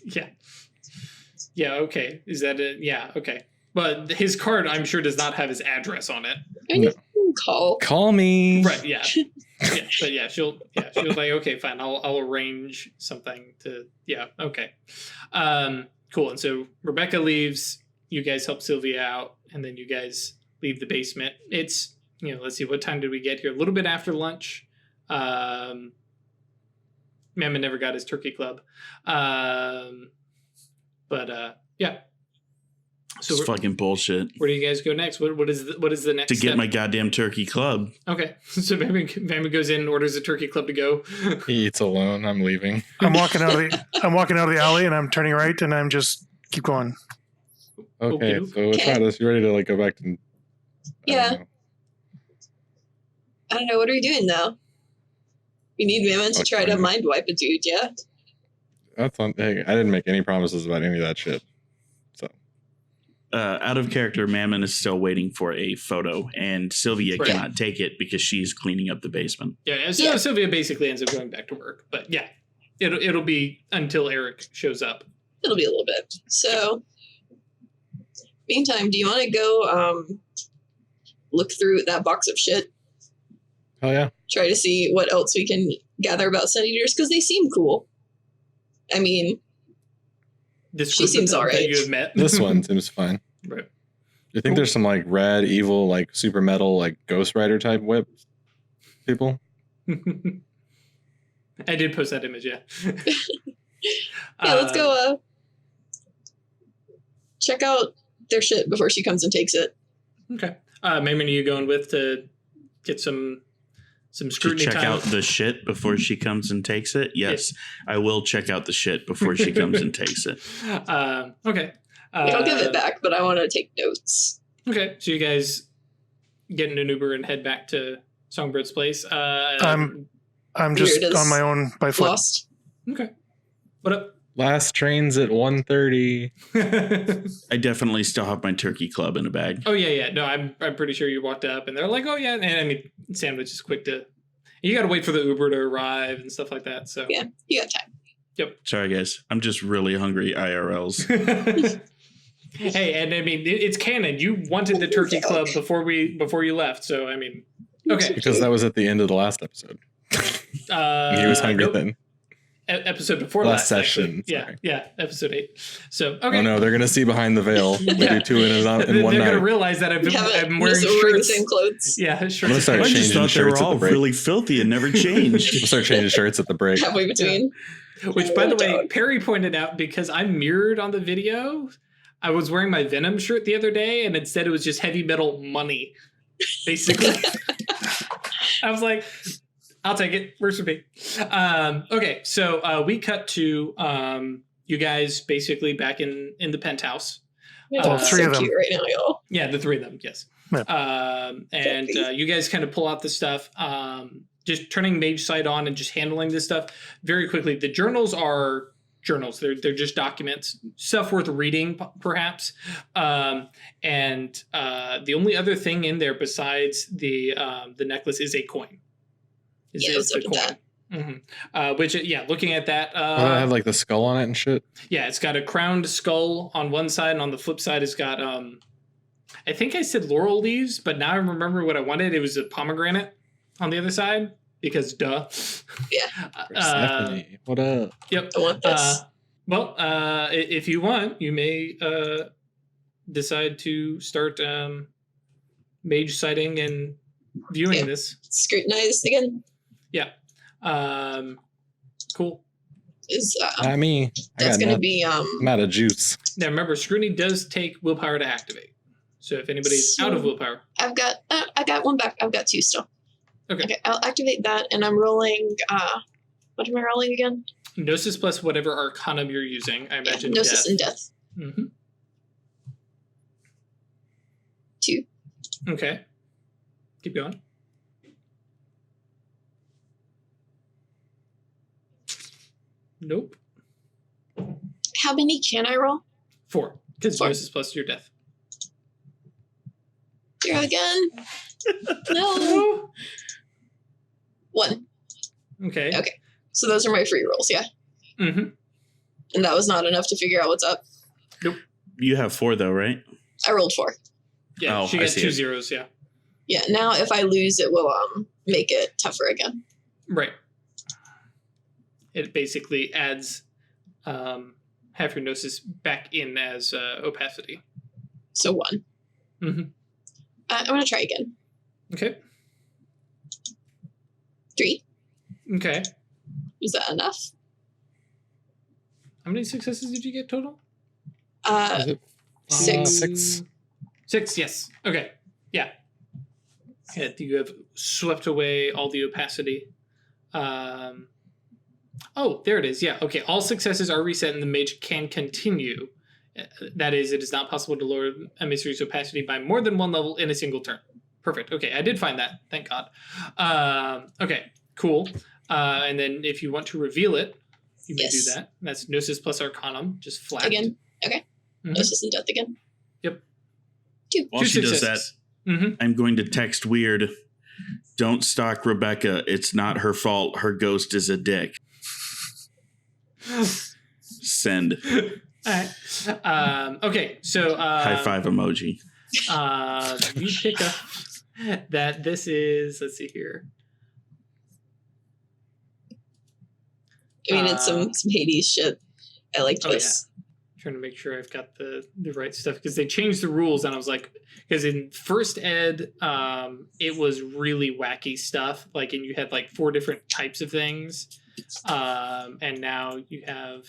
Yeah. Yeah, okay. Is that it? Yeah, okay. But his card, I'm sure, does not have his address on it.
I mean, you can call.
me.
Right, yeah. Yeah, but she'll like, okay, fine. I'll arrange something to okay. Cool. And so Rebecca leaves, you guys help Sylvia out, and then you guys leave the basement. It's let's see, what time did we get here? A little bit after lunch. Mammon never got his turkey club. So
It's fucking bullshit.
where do you guys go next? What is the next
To get
step?
my goddamn turkey club.
Okay, so Mammon goes in and orders a turkey club to go.
He eats alone. I'm leaving.
I'm walking out of the alley, and I'm turning right, and I'm just keep going.
Okay,
Okay.
so let's try this. You ready to go back to?
Yeah. I don't know. What are we doing now? We need Mammon to try to mind wipe a dude, yeah?
That's on. Hey, I didn't make any promises about any of that shit.
out of character, Mammon is still waiting for a photo, and Sylvia
Right.
cannot take it because she's cleaning up the basement.
Yeah, so
Yeah.
Sylvia basically ends up going back to work. But yeah, it'll be until Eric shows up.
It'll be a little bit. So, meantime, do you want to go look through that box of shit?
Oh yeah.
Try to see what else we can gather about Sun Eaters, because they seem cool. I mean,
This
She
group
seems
that
alright.
you have met.
This one seems fine.
Right.
Do you think there's some like rad, evil, like super metal, like Ghost Rider type whip people?
I did post that image, yeah.
yeah, let's go check out their shit before she comes and takes it.
Okay. Maybe are you going with to get some
To
scrutiny
check
time?
out the shit before she comes and takes it? Yes, I will check out the shit before she comes and takes it.
Okay.
I'll give it back, but I want to take notes.
Okay, so you guys get in an Uber and head back to Songbird's place.
I'm just
Weird as
on my own by foot.
Lost.
Okay. What up?
Last train's at 1:30.
I definitely still have my turkey club in a bag.
Oh yeah. No, I'm pretty sure you walked up and they're like, oh yeah, and I mean, sandwich is quick to. You got to wait for the Uber to arrive and stuff like that. So
Yeah, you got time.
Sorry, guys. I'm just really hungry IRLs.
Hey, and I mean, it's canon. You wanted the turkey club before you left. So I mean, okay.
Because that was at the end of the last episode. He was hungry
nope.
then.
Episode before
Last
last
session,
actually.
sorry.
Yeah, episode 8. So okay.
Oh no, they're gonna see behind the veil. We
Yeah.
do two in one
They're
night.
gonna realize that I'm wearing
wearing the
shirts.
same clothes.
Yeah,
I'm gonna
shirts.
start
I just
changing
thought they were
shirts at
all
the break.
really filthy and never changed.
We'll start changing shirts at the break.
Halfway between.
Which, by the way,
Dog.
Perry pointed out because I'm mirrored on the video. I was wearing my Venom shirt the other day, and instead it was just heavy metal money, basically. I was like, I'll take it. Works for me. Okay, so we cut to you guys basically back in the penthouse.
Oh,
three
so
of them.
cute right now, y'all.
Yeah, the 3 of them, yes.
Yeah.
And you guys kind of pull out the stuff, just turning Mage Sight on and just handling this stuff very quickly. The journals are journals. They're just documents, stuff worth reading, perhaps. And the only other thing in there besides the necklace is a coin.
Yeah, let's look at
Mm-hmm. Which, yeah, looking at that,
Oh, that had like the skull on it and shit.
yeah, it's got a crowned skull on one side, and on the flip side, it's got I think I said laurel leaves, but now I remember what I wanted. It was a pomegranate on the other side because duh.
Yeah.
Stephanie, what up?
Yep.
I want this.
Well, if you want, you may decide to start mage sighting and viewing
Yeah.
this.
Scrutinized again.
Yeah. Cool.
Is
Not me. I
that's
got
gonna
nothing.
be
I'm out of juice.
Now remember, scrutiny does take willpower to activate. So if anybody's out of willpower,
I got one back. I've got 2 still.
Okay.
I'll activate that, and I'm rolling. What am I rolling again?
Gnosis plus whatever arcanum you're using. I imagine
Gnosis
death.
and death.
Mm-hmm.
2.
Okay. Keep going. Nope.
How many can I roll?
4. Because
4.
Gnosis plus your death.
0 again. No.
No.
1.
Okay.
Okay. So those are my free rolls, yeah.
Mm-hmm.
And that was not enough to figure out what's up.
You have 4 though, right?
I rolled 4.
Yeah,
Oh,
she
I
got
see
2
it.
zeros, yeah.
Yeah. Now if I lose, it will make it tougher again.
Right. It basically adds half your Gnosis back in as opacity.
So 1.
Mm-hmm.
I'm gonna try again.
Okay.
3.
Okay.
Was that enough?
How many successes did you get total?
Is it
6.
6?
6, yes. Okay. Yeah. Yeah, you have swept away all the opacity. Oh, there it is. Yeah. Okay. All successes are reset and the mage can continue. That is, it is not possible to lower emissary's opacity by more than 1 level in a single turn. Perfect. Okay. I did find that. Thank God. Okay. Cool. And then if you want to reveal it, you may
Yes.
do that. That's Gnosis plus Arcanum, just flat.
Again. Okay.
Mhm.
Gnosis and death again.
Yep.
While she does that, I'm going to text Weird. Don't stalk Rebecca. It's not her fault. Her ghost is a dick. Send.
All right. Okay, so
high five emoji.
You pick up that this is, let's see here.
I mean, it's some Hades shit. I like this.
Yeah. Trying to make sure I've got the right stuff because they changed the rules, and I was like, because in first ed, it was really wacky stuff. Like, and you had like 4 different types of things, and now you have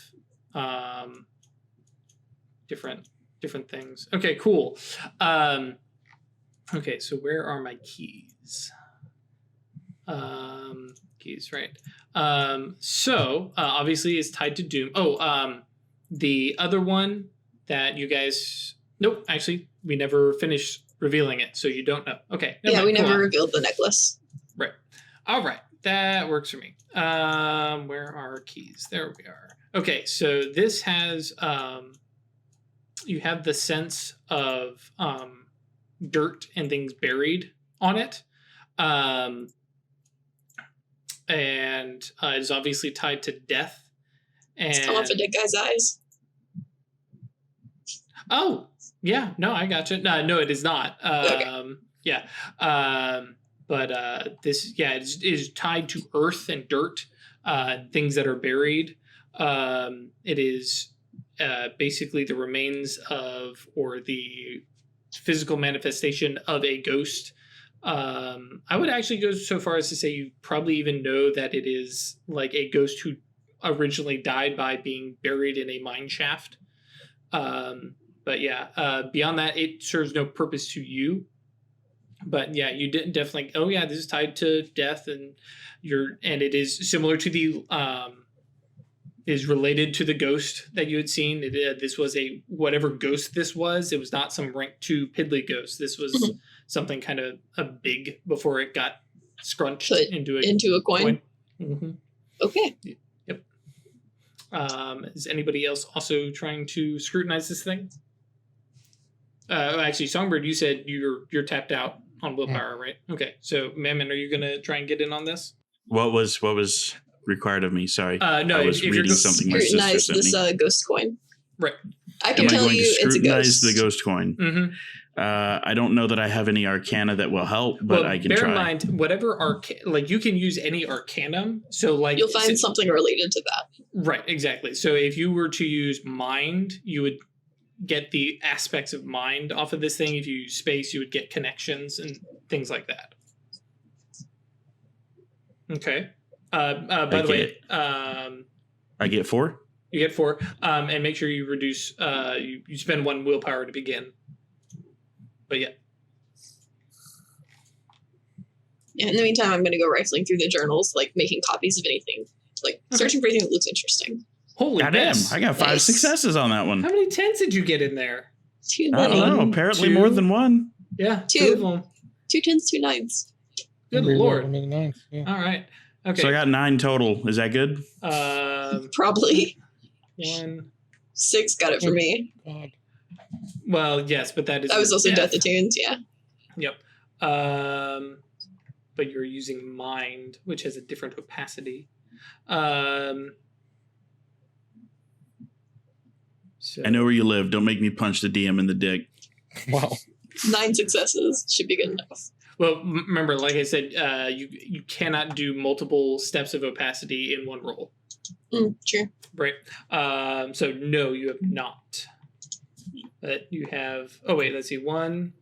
different things. Okay, cool. Okay, so where are my keys? Keys, right? So obviously it's tied to Doom. The other one that you guys... Nope, actually, we never finished revealing it, so you don't know. Okay.
We never revealed the necklace.
Right. All right. That works for me. Where are our keys? There we are. Okay, so this has... you have the sense of dirt and things buried on it. And it is obviously tied to death. And
it's come off a dead guy's eyes.
Oh, yeah. No, I got you. No, it is not.
Okay.
Yeah. But this, it is tied to earth and dirt, things that are buried. It is basically the remains of, or the physical manifestation of a ghost. I would actually go so far as to say you probably even know that it is like a ghost who originally died by being buried in a mine shaft. But yeah, beyond that, it serves no purpose to you. But yeah, you didn't definitely. Oh yeah, this is tied to death, and it is similar to the is related to the ghost that you had seen. This was a whatever ghost this was. It was not some rank 2 piddly ghost. This was something kind of a big before it got scrunched into a coin. Mm-hmm.
Okay.
Yep. Is anybody else also trying to scrutinize this thing? Actually, Songbird, you said you're tapped out on willpower, right? Okay. So, Mammon, are you going to try and get in on this?
What was required of me? Sorry.
No,
I was reading something my sister sent me.
Scrutinize this ghost coin.
Right.
I can tell you it's a ghost.
The ghost coin.
Mm-hmm.
I don't know that I have any arcana that will help, but I can try.
Bear in mind, whatever like you can use any arcanum. So like
you'll find something related to that.
Right, exactly. So if you were to use mind, you would get the aspects of mind off of this thing. If you use space, you would get connections and things like that. Okay. By the way,
I get 4.
You get 4, and make sure you reduce. You spend 1 willpower to begin. But yeah.
In the meantime, I'm going to go rifling through the journals, like making copies of anything, like searching for anything that looks interesting.
Holy
goddamn! I got 5 successes on that one.
How many 10s did you get in there?
Too
I
many.
don't know. Apparently more than 1.
Yeah,
2
of them.
2 10s, 2 9s.
Good lord!
Nice, yeah.
All right. Okay.
So I got 9 total. Is that good?
Probably
1.
6 got it for me.
God.
Well, yes, but that
was also Death Attunes, yeah.
Yep. But you're using mind, which has a different opacity. So
I know where you live. Don't make me punch the DM in the dick.
Wow.
9 successes should be good enough.
Well, remember, like I said, you cannot do multiple steps of opacity in one roll.
True.
Right. So no, you have not. But you have. Oh wait, let's see. 1.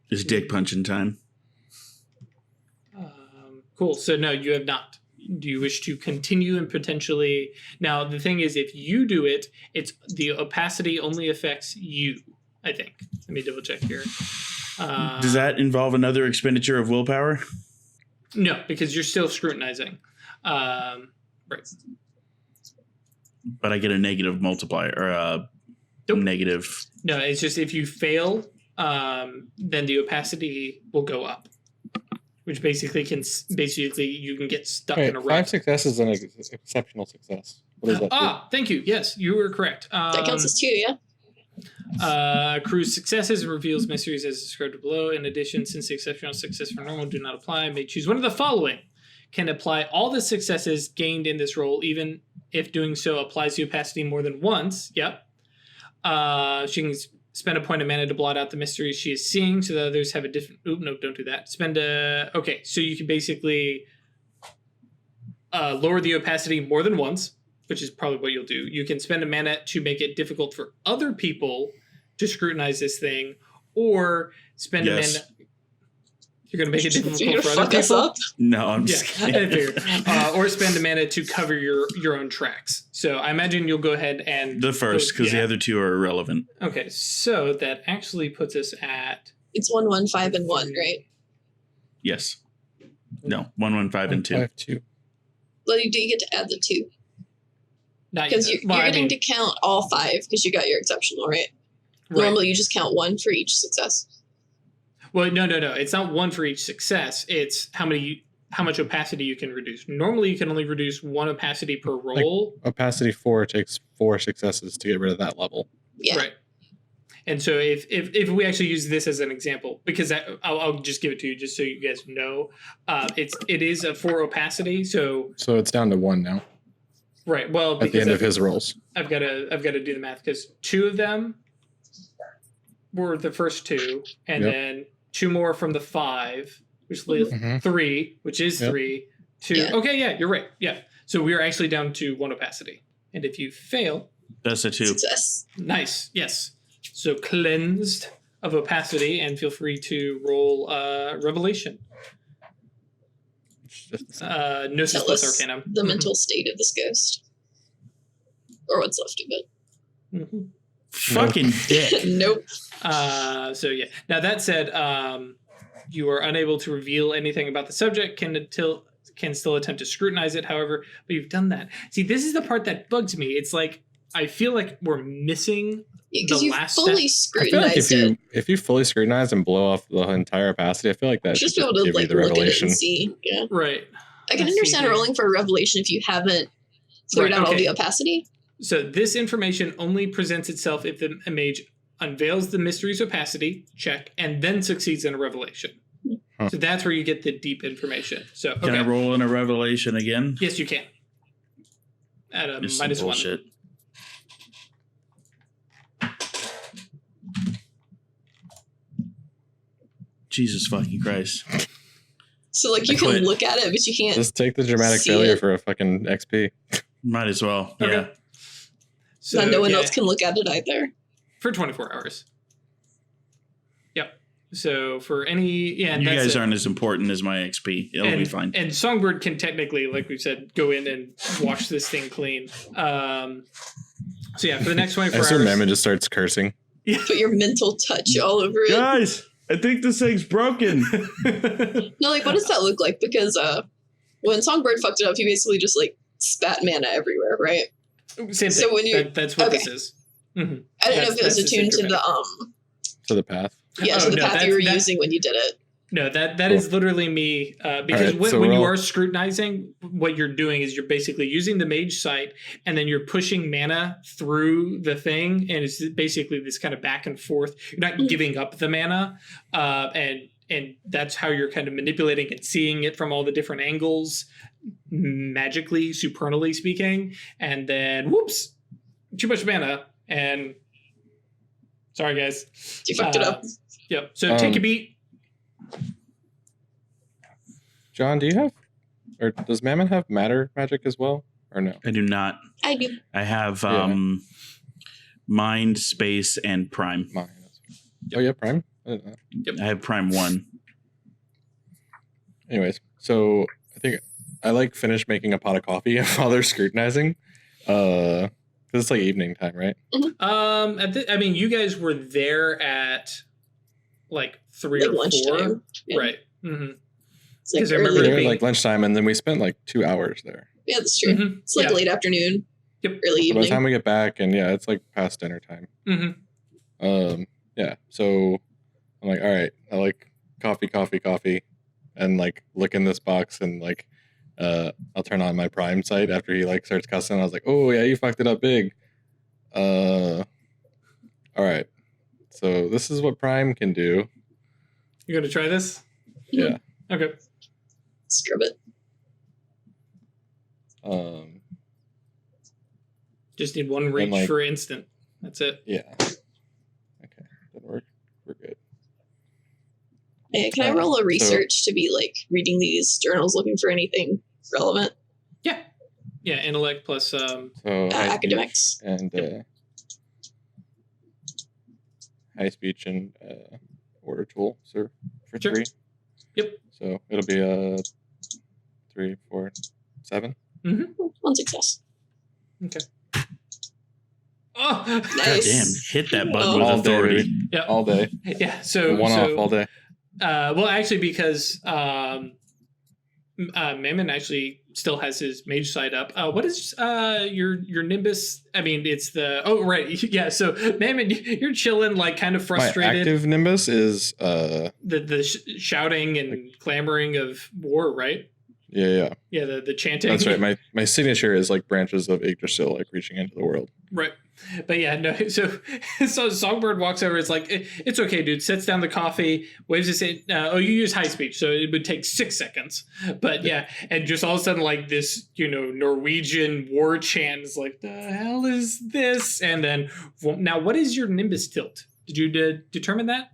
It's dick punching time.
Cool. So no, you have not. Do you wish to continue and potentially? Now the thing is, if you do it, it's the opacity only affects you. I think. Let me double check here.
Does that involve another expenditure of willpower?
No, because you're still scrutinizing. Right.
But I get a negative multiplier or a negative.
No, it's just if you fail, then the opacity will go up, which basically you can get stuck in a rut.
5 successes and an exceptional success. What is that?
Thank you. Yes, you were correct.
That counts as 2, yeah.
Accrues successes and reveals mysteries as described below. In addition, since the exceptional success for normal do not apply, may choose one of the following. Can apply all the successes gained in this roll, even if doing so applies the opacity more than once. Yep. She can spend a point of mana to blot out the mysteries she is seeing, so that others have a different... Oop, no, don't do that. Okay, so you can basically lower the opacity more than once, which is probably what you'll do. You can spend a mana to make it difficult for other people to scrutinize this thing, or spend a mana... You're going to make it difficult for other people?
Up?
No, I'm just kidding.
Or spend a mana to cover your own tracks. So I imagine you'll go ahead and...
The first, because the other two are irrelevant.
Okay, so that actually puts us at...
It's 1, 1, 5, and 1, right?
Yes. No, 1, 1, 5, and 2.
5, 2.
Well, you do get to add the 2.
Not
Because
yet.
you're
Well, I
getting
mean,
to count all 5 because you got your exceptional, right?
right.
Normally, you just count 1 for each success.
Well, no. It's not 1 for each success. It's how much opacity you can reduce. Normally, you can only reduce 1 opacity per roll.
Opacity 4 takes 4 successes to get rid of that level.
Yeah.
Right. And so if we actually use this as an example, because I'll just give it to you just so you guys know, it is a 4 opacity. So
it's down to 1 now.
Right. Well,
At the end of his rolls.
I've got to do the math because 2 of them were the first 2, and then 2 more from the 5, which leaves 3, which is 3. 2.
Yeah.
Okay, yeah, you're right. Yeah. So we are actually down to 1 opacity. And if you fail,
that's a 2.
Success.
Nice. Yes. So cleansed of opacity, and feel free to roll revelation. Gnosis
Tell
plus
us
Arcanum.
the mental state of this ghost. Or what's left of it.
Mm-hmm.
Fucking dick.
Nope.
So yeah. Now that said, you are unable to reveal anything about the subject. Can still attempt to scrutinize it, however, but you've done that. See, this is the part that bugs me. It's like I feel like we're missing
Because
the
you
last
fully
step.
I feel like
scrutinized
if you fully scrutinize and blow off the entire opacity, I feel like that should
just be able
just
to
give you
like
the
look at it
revelation.
and see. Yeah.
Right.
I can
Let's see
understand
here.
rolling for a revelation if you haven't cleared
Right,
out all
okay.
the opacity.
So this information only presents itself if the mage unveils the mystery's opacity, check, and then succeeds in a revelation.
Huh.
So that's where you get the deep information. So okay.
Can I roll in a revelation again?
Yes, you can. At a
Just some
-1.
bullshit. Jesus fucking Christ.
So like
I
you can
quit.
look at it, but you can't.
Just take the dramatic
See
failure
it.
for a fucking XP.
Might as well.
Okay.
Yeah.
So
no one
yeah,
else can look at it either.
for 24 hours. Yep. So for any and
You
that's
guys
it.
aren't as important as my XP. It'll be fine.
And Songbird can technically, like we said, go in and wash this thing clean. So yeah, for the next
I
24
assume
hours.
Mammon just starts cursing.
Put your mental touch all over it.
Guys, I think this thing's broken.
No, like what does that look like? Because when Songbird fucked it up, he basically just like spat mana everywhere, right?
Same thing.
So when you-
that's what
okay.
this is. Mhm.
I didn't know if it was
That's the
attuned to
secret
the
To the path.
yeah,
Oh,
to the
no,
path you were
that-
using when you did it.
No, that is literally me. Because
right,
when,
so
when
we're
you
all-
are scrutinizing, what you're doing is you're basically using the mage sight, and then you're pushing mana through the thing, and it's basically this kind of back and forth. You're not giving up the mana, and that's how you're kind of manipulating and seeing it from all the different angles, magically, supernally speaking, and then whoops, too much mana, and sorry guys,
You fucked it up.
Yep. So take a beat.
John, do you have, or does Mammon have matter magic as well, or no?
I do not.
I do.
I have
Yeah.
mind, space, and prime.
Mine. Oh yeah, Prime. I didn't know.
I have prime 1.
Anyways, so I think I like finish making a pot of coffee while they're scrutinizing. Because it's like evening time, right?
I mean, you guys were there at like 3
Like
or 4,
lunchtime. Yeah.
right? Mm-hmm.
It's like
'Cause I remember
We
early.
it
were
being-
like lunchtime, and then we spent like 2 hours there.
Yeah, that's true.
Mm-hmm.
It's like
Yeah.
late afternoon,
Yep.
early
So by the
evening.
time we get back, and yeah, it's like past dinner time.
Mm-hmm.
Yeah. So I'm like, all right, I like coffee, and like look in this box, and like, I'll turn on my Prime site after he like starts cussing. I was like, oh yeah, you fucked it up big. All right. So this is what Prime can do.
You gonna try this?
Yeah.
Okay.
Scrub it.
Just need one reach
like-
for instant. That's it.
Yeah. Okay. Then we're good.
Hey, can I roll a research to be like reading these journals looking for anything relevant?
Yeah. Yeah, intellect plus
So
Academics.
and high speech and order tool, sir, for
Sure.
3.
Yep.
So it'll be 3, 4, 7.
One success.
Okay. Oh,
Nice.
Damn, hit that button
Oh.
with
All day,
authority.
baby.
yeah.
All day.
Yeah. So
One off all day.
Well, actually, because Mammon actually still has his mage side up. What is your Nimbus? I mean, it's the right, yeah. So Mammon, you're chilling, like kind of frustrated.
My active Nimbus is
The shouting and clamoring of war, right?
yeah.
Yeah, the chanting.
That's right. My signature is like branches of Yggdrasil like reaching into the world.
Right. But yeah, no. So Songbird walks over. It's like, it's okay, dude. Sets down the coffee, waves his hand. You use high speech, so it would take 6 seconds. But yeah, and just all of a sudden, like this, Norwegian war chant is like, the hell is this? And then, now, what is your Nimbus tilt? Did you determine that?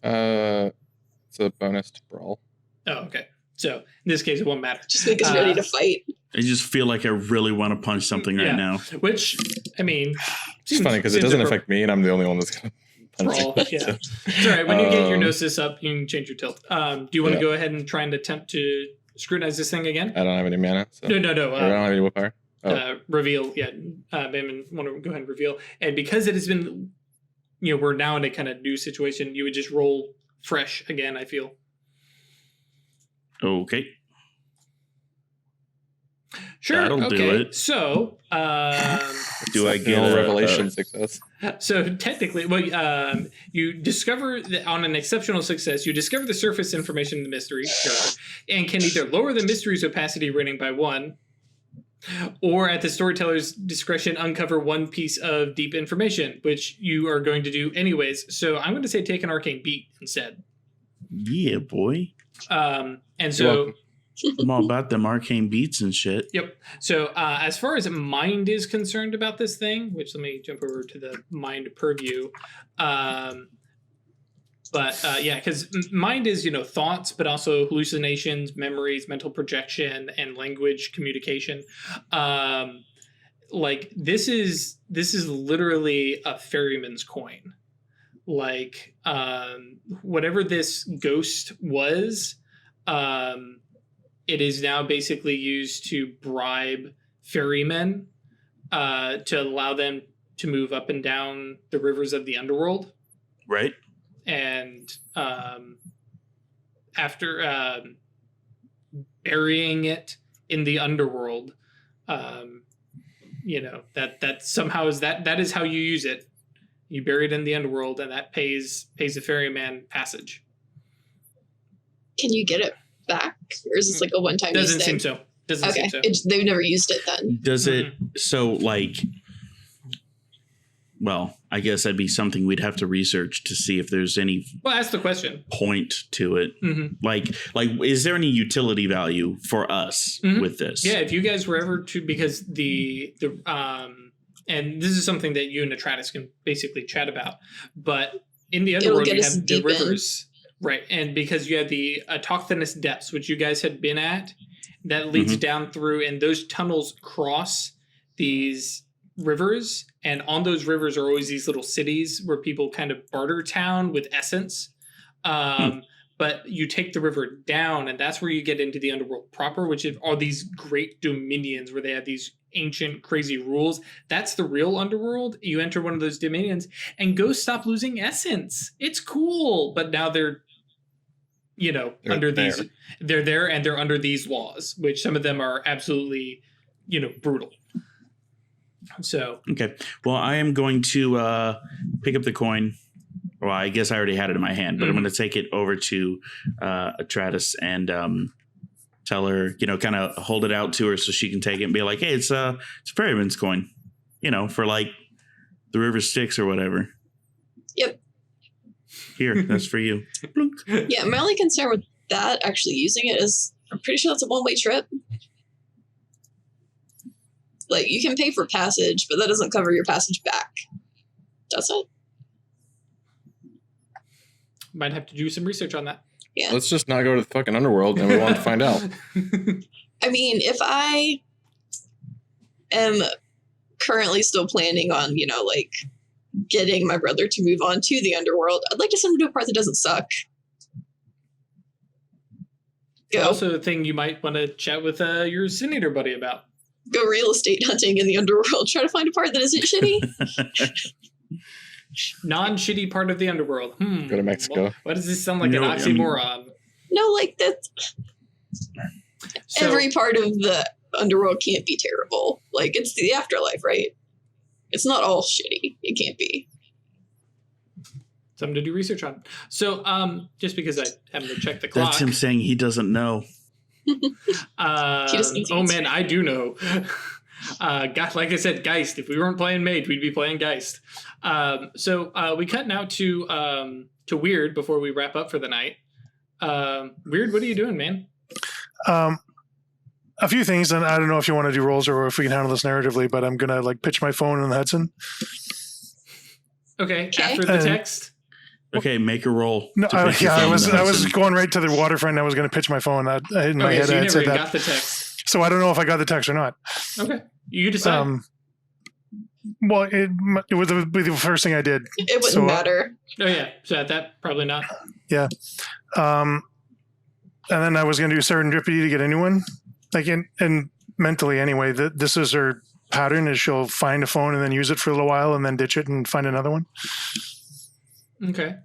It's a bonus to brawl.
Oh, okay. So in this case, it won't matter.
Just make us ready to fight.
I just feel like I really want to punch something right now.
Which, I mean,
It's funny because it doesn't affect me, and I'm the only one that's gonna punch
brawl.
it.
Yeah.
So,
It's all right. When you get your gnosis up, you can change your tilt. Do you want to
Yeah.
go ahead and try and attempt to scrutinize this thing again?
I don't have any mana. So.
No.
I don't have any willpower.
Reveal. Yeah. Mammon want to go ahead and reveal. And because it has been, we're now in a kind of new situation, you would just roll fresh again, I feel.
Okay.
Sure.
That'll do
okay.
it.
So,
Do I get
a
a
revelation success?
so technically, you discover that on an exceptional success, you discover the surface information in the mystery, and can either lower the mystery's opacity rating by 1, or at the storyteller's discretion, uncover one piece of deep information, which you are going to do anyways. So I'm going to say take an arcane beat instead.
Yeah, boy.
And
You're
so.
welcome.
I'm all about them arcane beats and shit.
Yep. So as far as mind is concerned about this thing, which let me jump over to the mind purview. But yeah, because mind is, thoughts, but also hallucinations, memories, mental projection, and language communication. Like this is literally a ferryman's coin. Like whatever this ghost was, it is now basically used to bribe ferrymen to allow them to move up and down the rivers of the underworld.
Right?
And after burying it in the underworld, that somehow that is how you use it. You bury it in the underworld, and that pays the ferryman passage.
Can you get it back, or is this like a one-time use
Doesn't seem
thing?
so. Doesn't
Okay,
seem so.
they've never used it then.
Does it so like well, I guess that'd be something we'd have to research to see if there's any
Well, that's the question.
point to it.
Mm-hmm.
Like is there any utility value for us with this?
Yeah, if you guys were ever to, because the and this is something that you and Atratus can basically chat about, but in the underworld
get
you
us
have the
deep in.
rivers, right? And because you have the autochthonous depths, which you guys had been at, that leads down through, and those tunnels cross these rivers, and on those rivers are always these little cities where people kind of barter town with essence. But you take the river down, and that's where you get into the underworld proper, which are these great dominions where they have these ancient, crazy rules. That's the real underworld. You enter one of those dominions, and ghosts stop losing essence. It's cool, but now they're under these. They're there, and they're under these laws, which some of them are absolutely, brutal. So
Okay. Well, I am going to pick up the coin. Well, I guess I already had it in my hand, but I'm going to take it over to Atratus and tell her, kind of hold it out to her so she can take it and be like, hey, it's a ferryman's coin, for like the river Styx or whatever.
Yep.
Here, that's for you. Blunk.
Yeah, my only concern with that, actually using it, is I'm pretty sure that's a one-way trip. Like, you can pay for passage, but that doesn't cover your passage back. Does it?
Might have to do some research on that.
Yeah.
Let's just not go to the fucking Underworld, and we want to find out.
I mean, if I am currently still planning on, like, getting my brother to move on to the Underworld, I'd like to send him to a part that doesn't suck. Go.
Also, a thing you might want to chat with your Sin Eater buddy about.
Go real estate hunting in the Underworld. Try to find a part that isn't shitty.
Non-shitty part of the Underworld.
Go to Mexico.
Why does this sound like
No,
an
I mean-
oxymoron?
No, like, that's...
So,
Every part of the Underworld can't be terrible. Like, it's the afterlife, right? It's not all shitty. It can't be.
something to do research on. So, just because I haven't to check the clock.
That's him saying he doesn't know.
doesn't need to
Oh
answer.
man, I do know. God, like I said, Geist. If we weren't playing Mage, we'd be playing Geist. So we cut now to Weird before we wrap up for the night. Weird, what are you doing, man?
A few things, and I don't know if you want to do rolls or if we can handle this narratively, but I'm gonna pitch my phone in the Hudson.
Okay,
Okay.
after the text.
Okay, make a roll.
No,
to pick your
I
phone
was
in the
I was
Hudson.
going right to the waterfront. And I was going to pitch my phone. In my
Okay,
head,
so
I
you
had
never
said
even
that.
got the text.
So I don't know if I got the text or not.
Okay, you decide.
Well, it was the first thing I did.
It wouldn't
So,
matter.
Oh yeah, so that probably not.
And then I was going to do serendipity to get a new one. Like, and mentally anyway, this is her pattern: is she'll find a phone and then use it for a little while and then ditch it and find another one.
Okay.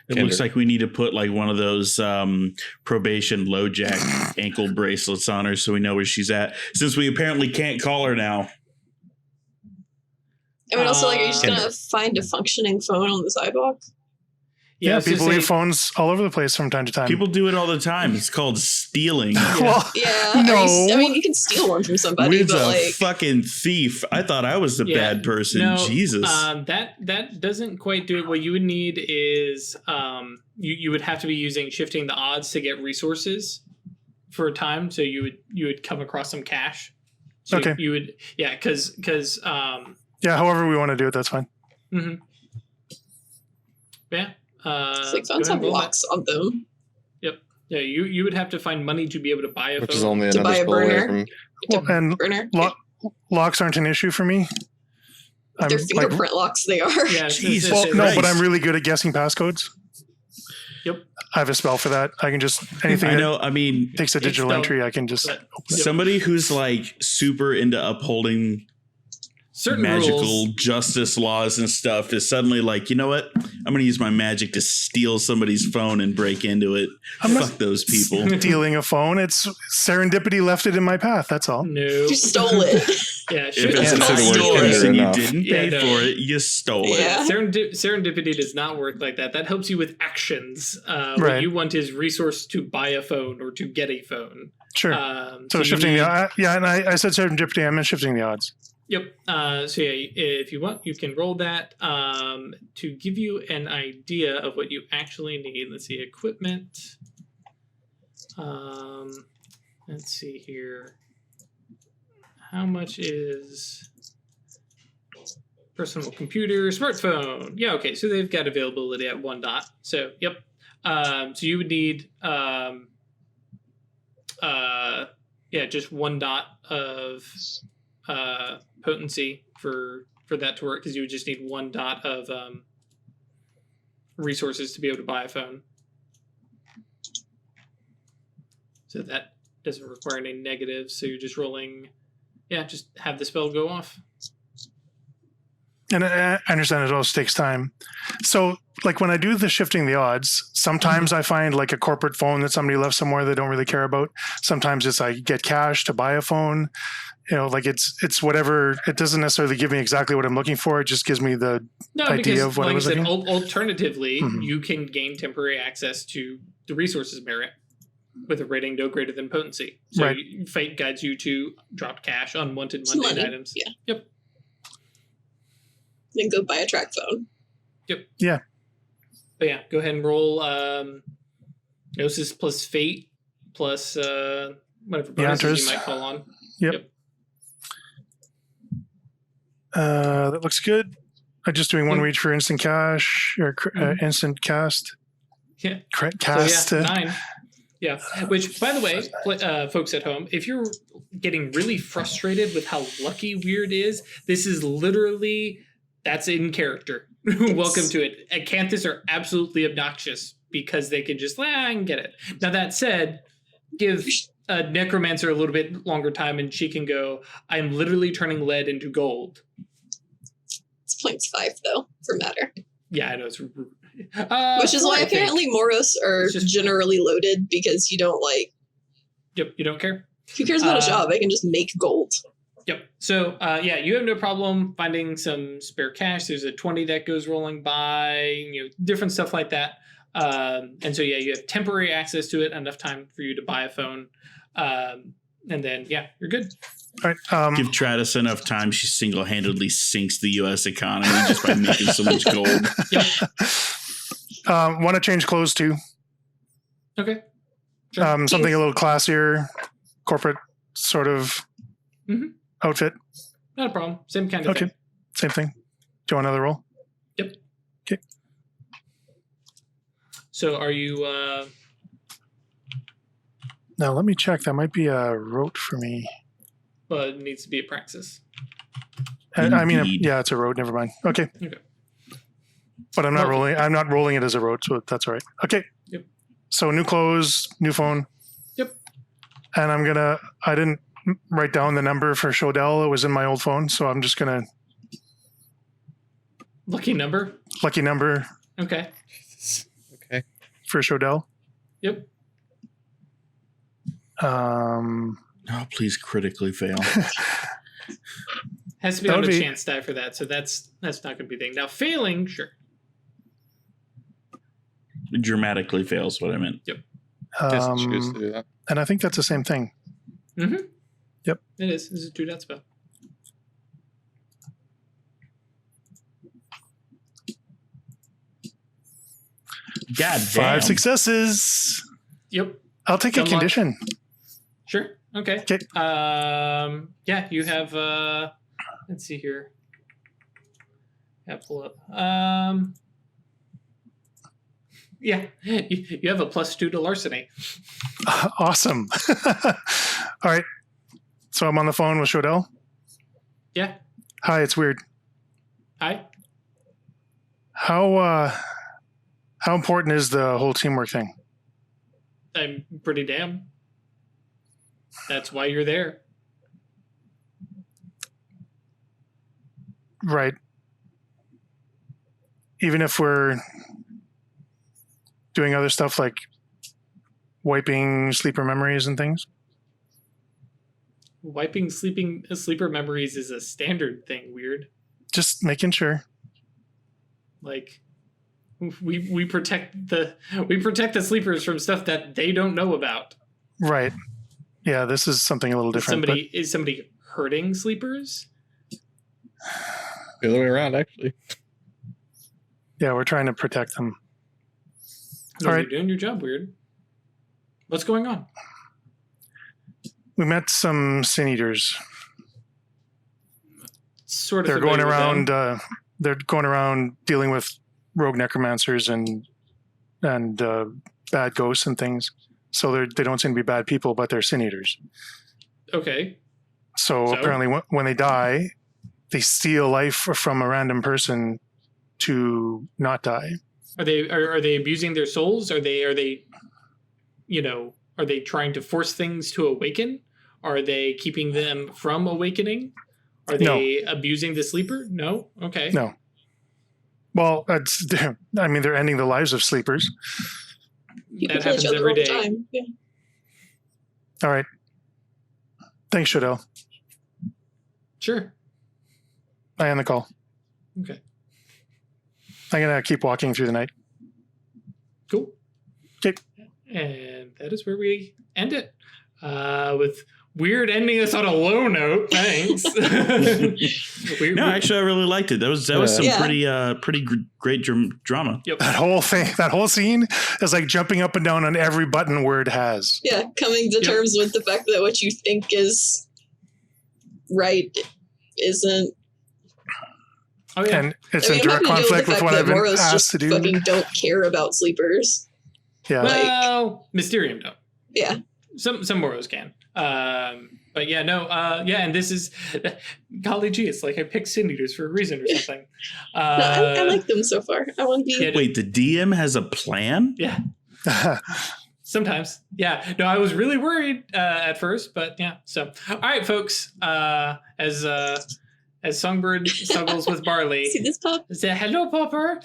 It looks like we need to put like one of those probation low jack ankle bracelets on her so we know where she's at. Since we apparently can't call her now.
I mean, also, like, are you just
Tinder.
gonna find a functioning phone on the sidewalk?
Yeah,
I was gonna
people
say-
leave phones all over the place from time to time.
People do it all the time. It's called stealing.
Well,
Yeah.
No.
I mean, you can steal one from somebody,
Weed's
but
a
like,
fucking thief. I thought I was the
Yeah,
bad person.
No,
Jesus.
that doesn't quite do it. What you would need is you would have to be using shifting the odds to get resources for a time. So you would come across some cash. So
Okay.
You would because
yeah, however we want to do it, that's fine.
yeah.
it's like
go
phones
ahead
have
and roll that.
locks on them.
Yeah, you would have to find money to be able to buy a
Which
phone.
is only
To
another
buy a
scroll away
burner.
from.
Well, and
Burner.
locks aren't an issue for me.
They're fingerprint locks. They are.
Yeah,
Jesus.
Well, no, but
Christ.
I'm really good at guessing passcodes.
Yep.
I have a spell for that. I can just anything
I
that
know. I mean,
takes a
It's
digital
spelled-
entry. I can just.
but-
somebody who's like super into upholding
certain
magical
rules.
justice laws and stuff is suddenly like, you know what? I'm going to use my magic to steal somebody's phone and break into it.
I'm not-
Fuck those people.
Stealing a phone. It's serendipity left it in my path. That's all.
No.
You stole it.
Yeah,
If
should
it's
Yeah,
not
so the word
yours
tender
and you
enough.
didn't
Yeah,
pay
no.
for it, you stole it.
Yeah.
Serendipity does not work like that. That helps you with actions. What
Right.
you want is resource to buy a phone or to get a phone.
Sure.
So
so
you
shifting
need-
and I said serendipity. I meant shifting the odds.
Yep. So yeah, if you want, you can roll that to give you an idea of what you actually need. Let's see, equipment. Let's see here. How much is personal computer, smartphone? Yeah, okay. So they've got availability at 1 dot. So yep. So you would need just 1 dot of potency for that to work, because you would just need 1 dot of resources to be able to buy a phone. So that doesn't require any negatives. So you're just rolling, just have the spell go off.
And I understand it also takes time. So, like when I do the shifting the odds, sometimes I find like a corporate phone that somebody left somewhere they don't really care about. Sometimes it's I get cash to buy a phone. You know, like it's whatever. It doesn't necessarily give me exactly what I'm looking for. It just gives me the
No,
idea
because
of what I
like I
was
said,
looking.
alternatively,
Mhm.
you can gain temporary access to the resources merit with a rating no greater than potency. So
Right.
Fate guides you to drop cash on wanted
Some
mundane
money,
items.
yeah.
Yep.
then go buy a track phone.
Yep.
Yeah.
But yeah, go ahead and roll Gnosis plus Fate plus whatever bonuses you might call on.
Yep. That looks good. I'm just doing one reach for instant cash or instant cast.
Yeah.
Cast.
So 9. Yeah. Which, by the way, folks at home, if you're getting really frustrated with how lucky weird is, this is literally, that's in character. Welcome to it. Acanthus are absolutely obnoxious because they can just, I can get it. Now, that said, give a necromancer a little bit longer time and she can go, I'm literally turning lead into gold.
It's 0.5 though, for matter.
Yeah, I know. It's
which is why apparently Moros are generally loaded, because you don't
Yep, you don't care.
Who cares about a job? I can just make gold.
Yep. So, yeah, you have no problem finding some spare cash. There's a 20 that goes rolling by, different stuff like that. And so, yeah, you have temporary access to it, enough time for you to buy a phone. And then, yeah, you're good.
All right,
give Travis enough time, she single-handedly sinks the U.S. economy just by making so much gold.
Yep.
Want to change clothes too?
Okay. Sure.
Something a little classier, corporate sort of outfit.
Not a problem. Same kind of thing.
Okay, same thing. Do you want another roll?
Yep.
Okay.
So are you...
Now let me check. That might be a rote for me.
Well, it needs to be a praxis.
I mean, yeah, it's a rote. Never mind. Okay. But I'm not rolling. I'm not rolling it as a rote, so that's all right. Okay.
Yep.
So new clothes, new phone.
Yep.
And I didn't write down the number for Shodell. It was in my old phone, so I'm just gonna.
Lucky number. Okay.
Okay.
For Shodell.
Yep.
Oh, please critically fail.
Has to be on a chance die for that, so that's not going to be a thing. Now, failing, sure.
Dramatically fails, what I meant.
Yep.
Doesn't choose to do that.
And I think that's the same thing.
Mm-hmm.
Yep.
It is. This is a 2-dot spell.
God damn.
5 successes.
Yep.
I'll take a condition.
Sure. Okay.
Okay.
Yeah, you have let's see here. Yeah, pull up. Yeah, you have a +2 to larceny.
Awesome. All right. So I'm on the phone with Shodell.
Yeah.
Hi, it's weird.
Hi.
How important is the whole teamwork thing?
I'm pretty damn. That's why you're there.
Right. Even if we're doing other stuff like wiping sleeper memories and things?
Wiping sleeper memories is a standard thing, weird.
Just making sure.
Like we protect the sleepers from stuff that they don't know about.
Right. Yeah, this is something a little different.
Is somebody hurting sleepers?
The other way around, actually.
Yeah, we're trying to protect them.
All
right.
You're doing your job, weird. What's going on?
We met some sin eaters.
Sort of.
They're going around. They're going around dealing with rogue necromancers and bad ghosts and things. So they don't seem to be bad people, but they're sin eaters.
Okay.
So apparently, when they die, they steal life from a random person to not die.
Are they abusing their souls? Are they trying to force things to awaken? Are they keeping them from awakening? Are they abusing the sleeper? No. Okay.
No. Well, they're ending the lives of sleepers.
That happens every day.
Time. Yeah.
All right. Thanks, Shodell.
Sure.
I end the call.
Okay.
I'm going to keep walking through the night.
Cool.
Okay.
And that is where we end it. With weird ending us on a low note. Thanks.
No, actually, I really liked it. That was some
Yeah.
pretty great drama.
Yep.
That whole scene is like jumping up and down on every button word has.
Yeah, coming to terms with the fact that what you think is right isn't.
Oh yeah.
And it's
I mean,
in
I'm
direct
not gonna deal
conflict with
the
what
fact
I've
that
been
Moros
asked
just
to do.
fucking don't care about sleepers.
Yeah.
Well, Mysterium don't.
Yeah.
Some Moros can. But yeah, no, and this is, golly gee, it's like I picked Sin Eaters for a reason or something.
No, I like them so far. I want to be.
Yeah.
Wait, the DM has a plan?
Yeah. Sometimes. Yeah. No, I was really worried at first, but yeah. So, all right, folks. As Songbird snuggles with Barley.
See this pup?
Say hello, Popper.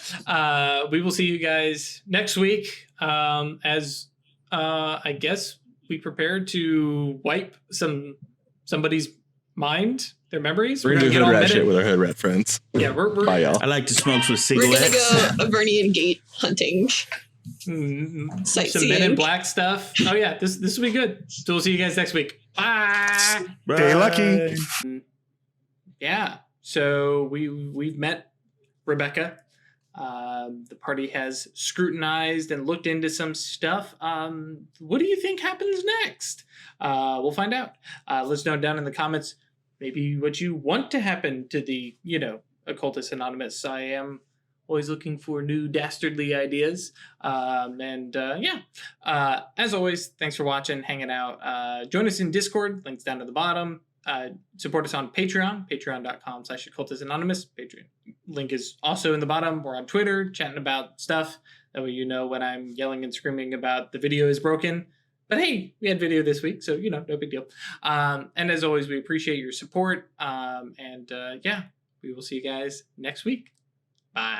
We will see you guys next week. As I guess we prepare to wipe somebody's mind, their memories.
We're gonna do hood rat shit with our hood rat friends.
Yeah, we're
Bye, y'all.
I like to smoke with
We're gonna
cigarettes.
go Avernian Gate hunting.
some
Sightseeing.
Men in Black stuff. Oh yeah, this will be good. So we'll see you guys next week. Bye.
Stay lucky.
Yeah. So we've met Rebecca. The party has scrutinized and looked into some stuff. What do you think happens next? We'll find out. Let us know down in the comments maybe what you want to happen to the, Occultists Anonymous. I am always looking for new dastardly ideas. As always, thanks for watching, hanging out. Join us in Discord. Links down at the bottom. Support us on Patreon, patreon.com/occultistanonymous. Patreon link is also in the bottom. We're on Twitter, chatting about stuff. That way you know when I'm yelling and screaming about the video is broken. But hey, we had video this week, so, no big deal. And as always, we appreciate your support. We will see you guys next week. Bye.